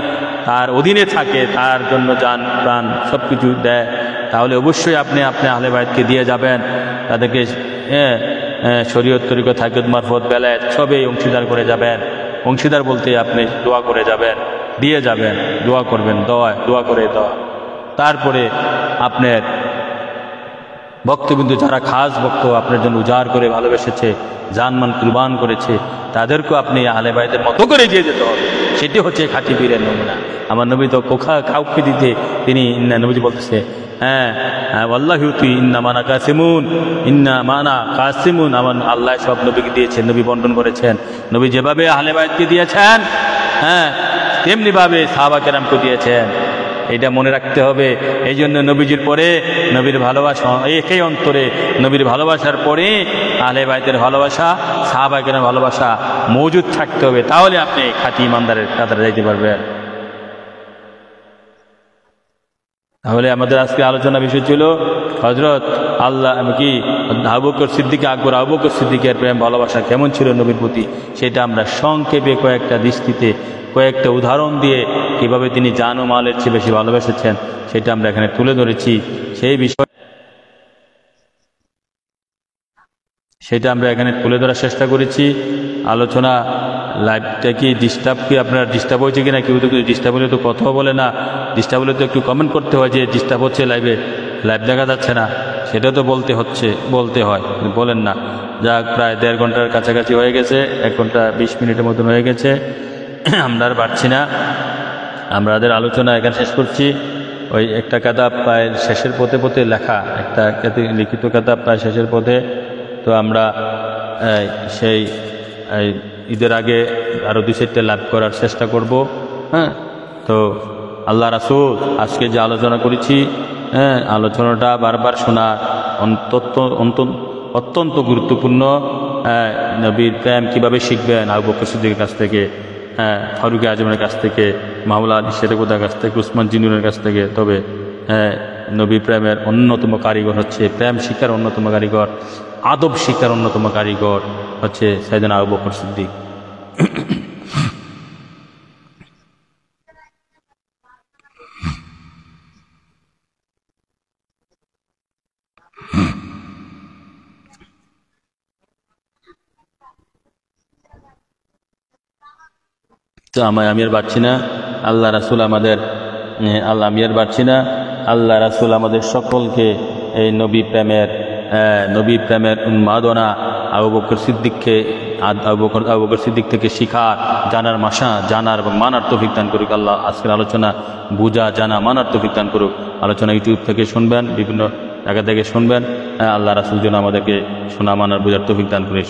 তার অধীনে থাকে, তার জন্য জান প্রাণ সব কিছু দেয়, তাহলে অবশ্যই আপনি আহলে বায়াতকে দিয়ে যাবেন, তাদেরকে শরীয়ত তরিকত তাকিদ মারফত বেলায়েত সবেই অংশীদার করে যাবেন। অংশীদার বলতে আপনি দোয়া করে যাবেন, দিয়ে যাবেন, দোয়া করবেন, দোয়া করে দেওয়া। তারপরে আপনার ভক্তবিন্দু যারা খাস ভক্ত আপনার জন্য উজাড় করে ভালোবেসেছে, জানমান কুরবান করেছে, তাদেরকেও আপনি আহলে বায়তের মতো করে দিয়ে যেতে হবে। সেটি হচ্ছে খাঁটি পীরের নমুনা। আমার নবী তো কাউকে দিতে তিনি নবীজি বলতেছে, হ্যাঁ আল্লাহু তুই ইন্না মানা কাসিমুন, আমার আল্লাহ সব নবীকে দিয়েছেন, নবী বন্টন করেছেন। নবী যেভাবে আহলে বায়তকে দিয়েছেন, হ্যাঁ তেমনি ভাবে সাহাবা কেরামকে দিয়েছেন। এটা মনে রাখতে হবে। এই জন্য নবীজির পরে নবীর ভালোবাসা, একই অন্তরে নবীর ভালোবাসার পরে আহলে বায়তের ভালোবাসা, সাহাবা কেরামের ভালোবাসা মজুদ থাকতে হবে। তাহলে আপনি খাঁটি ইমানদারের কাতারে যাইতে পারবেন। তাহলে আমাদের আজকে আলোচনা বিষয় ছিল হযরত আবু বকর সিদ্দিক আকবর, আবু বকর সিদ্দিকের প্রেম ভালোবাসা কেমন ছিল নবীর প্রতি, সেটা আমরা সংক্ষেপে কয়েকটা দৃষ্টিতে কয়েকটা উদাহরণ দিয়ে কিভাবে তিনি জান ও মালের চেয়ে বেশি ভালোবেসেছেন সেটা আমরা এখানে তুলে ধরেছি। সেটা আমরা এখানে তুলে ধরার চেষ্টা করেছি। আলোচনা লাইভটা কি আপনার ডিস্টার্ব হয়েছে কিনা? কেউ তো কিছু ডিস্টার্ব হলে তো কথাও বলে না, ডিস্টার্ব হলে তো একটু কমেন্ট করতে হয় যে ডিস্টার্ব হচ্ছে, লাইভ দেখা যাচ্ছে না, সেটা তো বলতে হয়, বলেন না। যাক, প্রায় 1.5 ঘন্টার কাছাকাছি হয়ে গেছে, 1 ঘন্টা 20 মিনিটের মতন হয়ে গেছে। আমরা আর পারছি না, আমাদের আলোচনা এখানে শেষ করছি। ওই একটা কিতাব প্রায় শেষের পথে লেখা, একটা লিখিত কিতাব প্রায় শেষের পথে। তো আমরা সেই ঈদের আগে আরও 2-4টা লাভ করার চেষ্টা করব। হ্যাঁ, তো আল্লাহ রাসূল আজকে যে আলোচনা করেছি, হ্যাঁ আলোচনাটা বারবার শোনা অত্যন্ত গুরুত্বপূর্ণ। নবীর প্রেম কীভাবে শিখবেন? আবু বকর সিদ্দিকের কাছ থেকে, হ্যাঁ ফারুক আজমের কাছ থেকে, মাওলা আলী শেরেকুদার কাছ থেকে, উসমান জিন্নুরের কাছ থেকে। তবে নবী প্রেমের অন্যতম কারিগর হচ্ছে, প্রেম শিক্ষার অন্যতম কারিগর, আদব শিক্ষার অন্যতম কারিগর হচ্ছে সাইয়েদনা আবু বকর সিদ্দিক। তো আমি আর পারছি না, আল্লাহ রাসূল আল্লাহ রাসূল আমাদের সকলকে এই নবী প্রেমের উন্মাদনা আবু বকর সিদ্দিক থেকে শিখার, জানার এবং মানার তৌফিক দান করুক আল্লাহ। আজকের আলোচনা বুঝা, জানা, মানার তৌফিক দান করুক। আলোচনা ইউটিউব থেকে শুনবেন, বিভিন্ন জায়গা থেকে শুনবেন। আল্লাহ রাসূল যেন আমাদেরকে শোনা, মানার, বুঝার তৌফিক দান করে।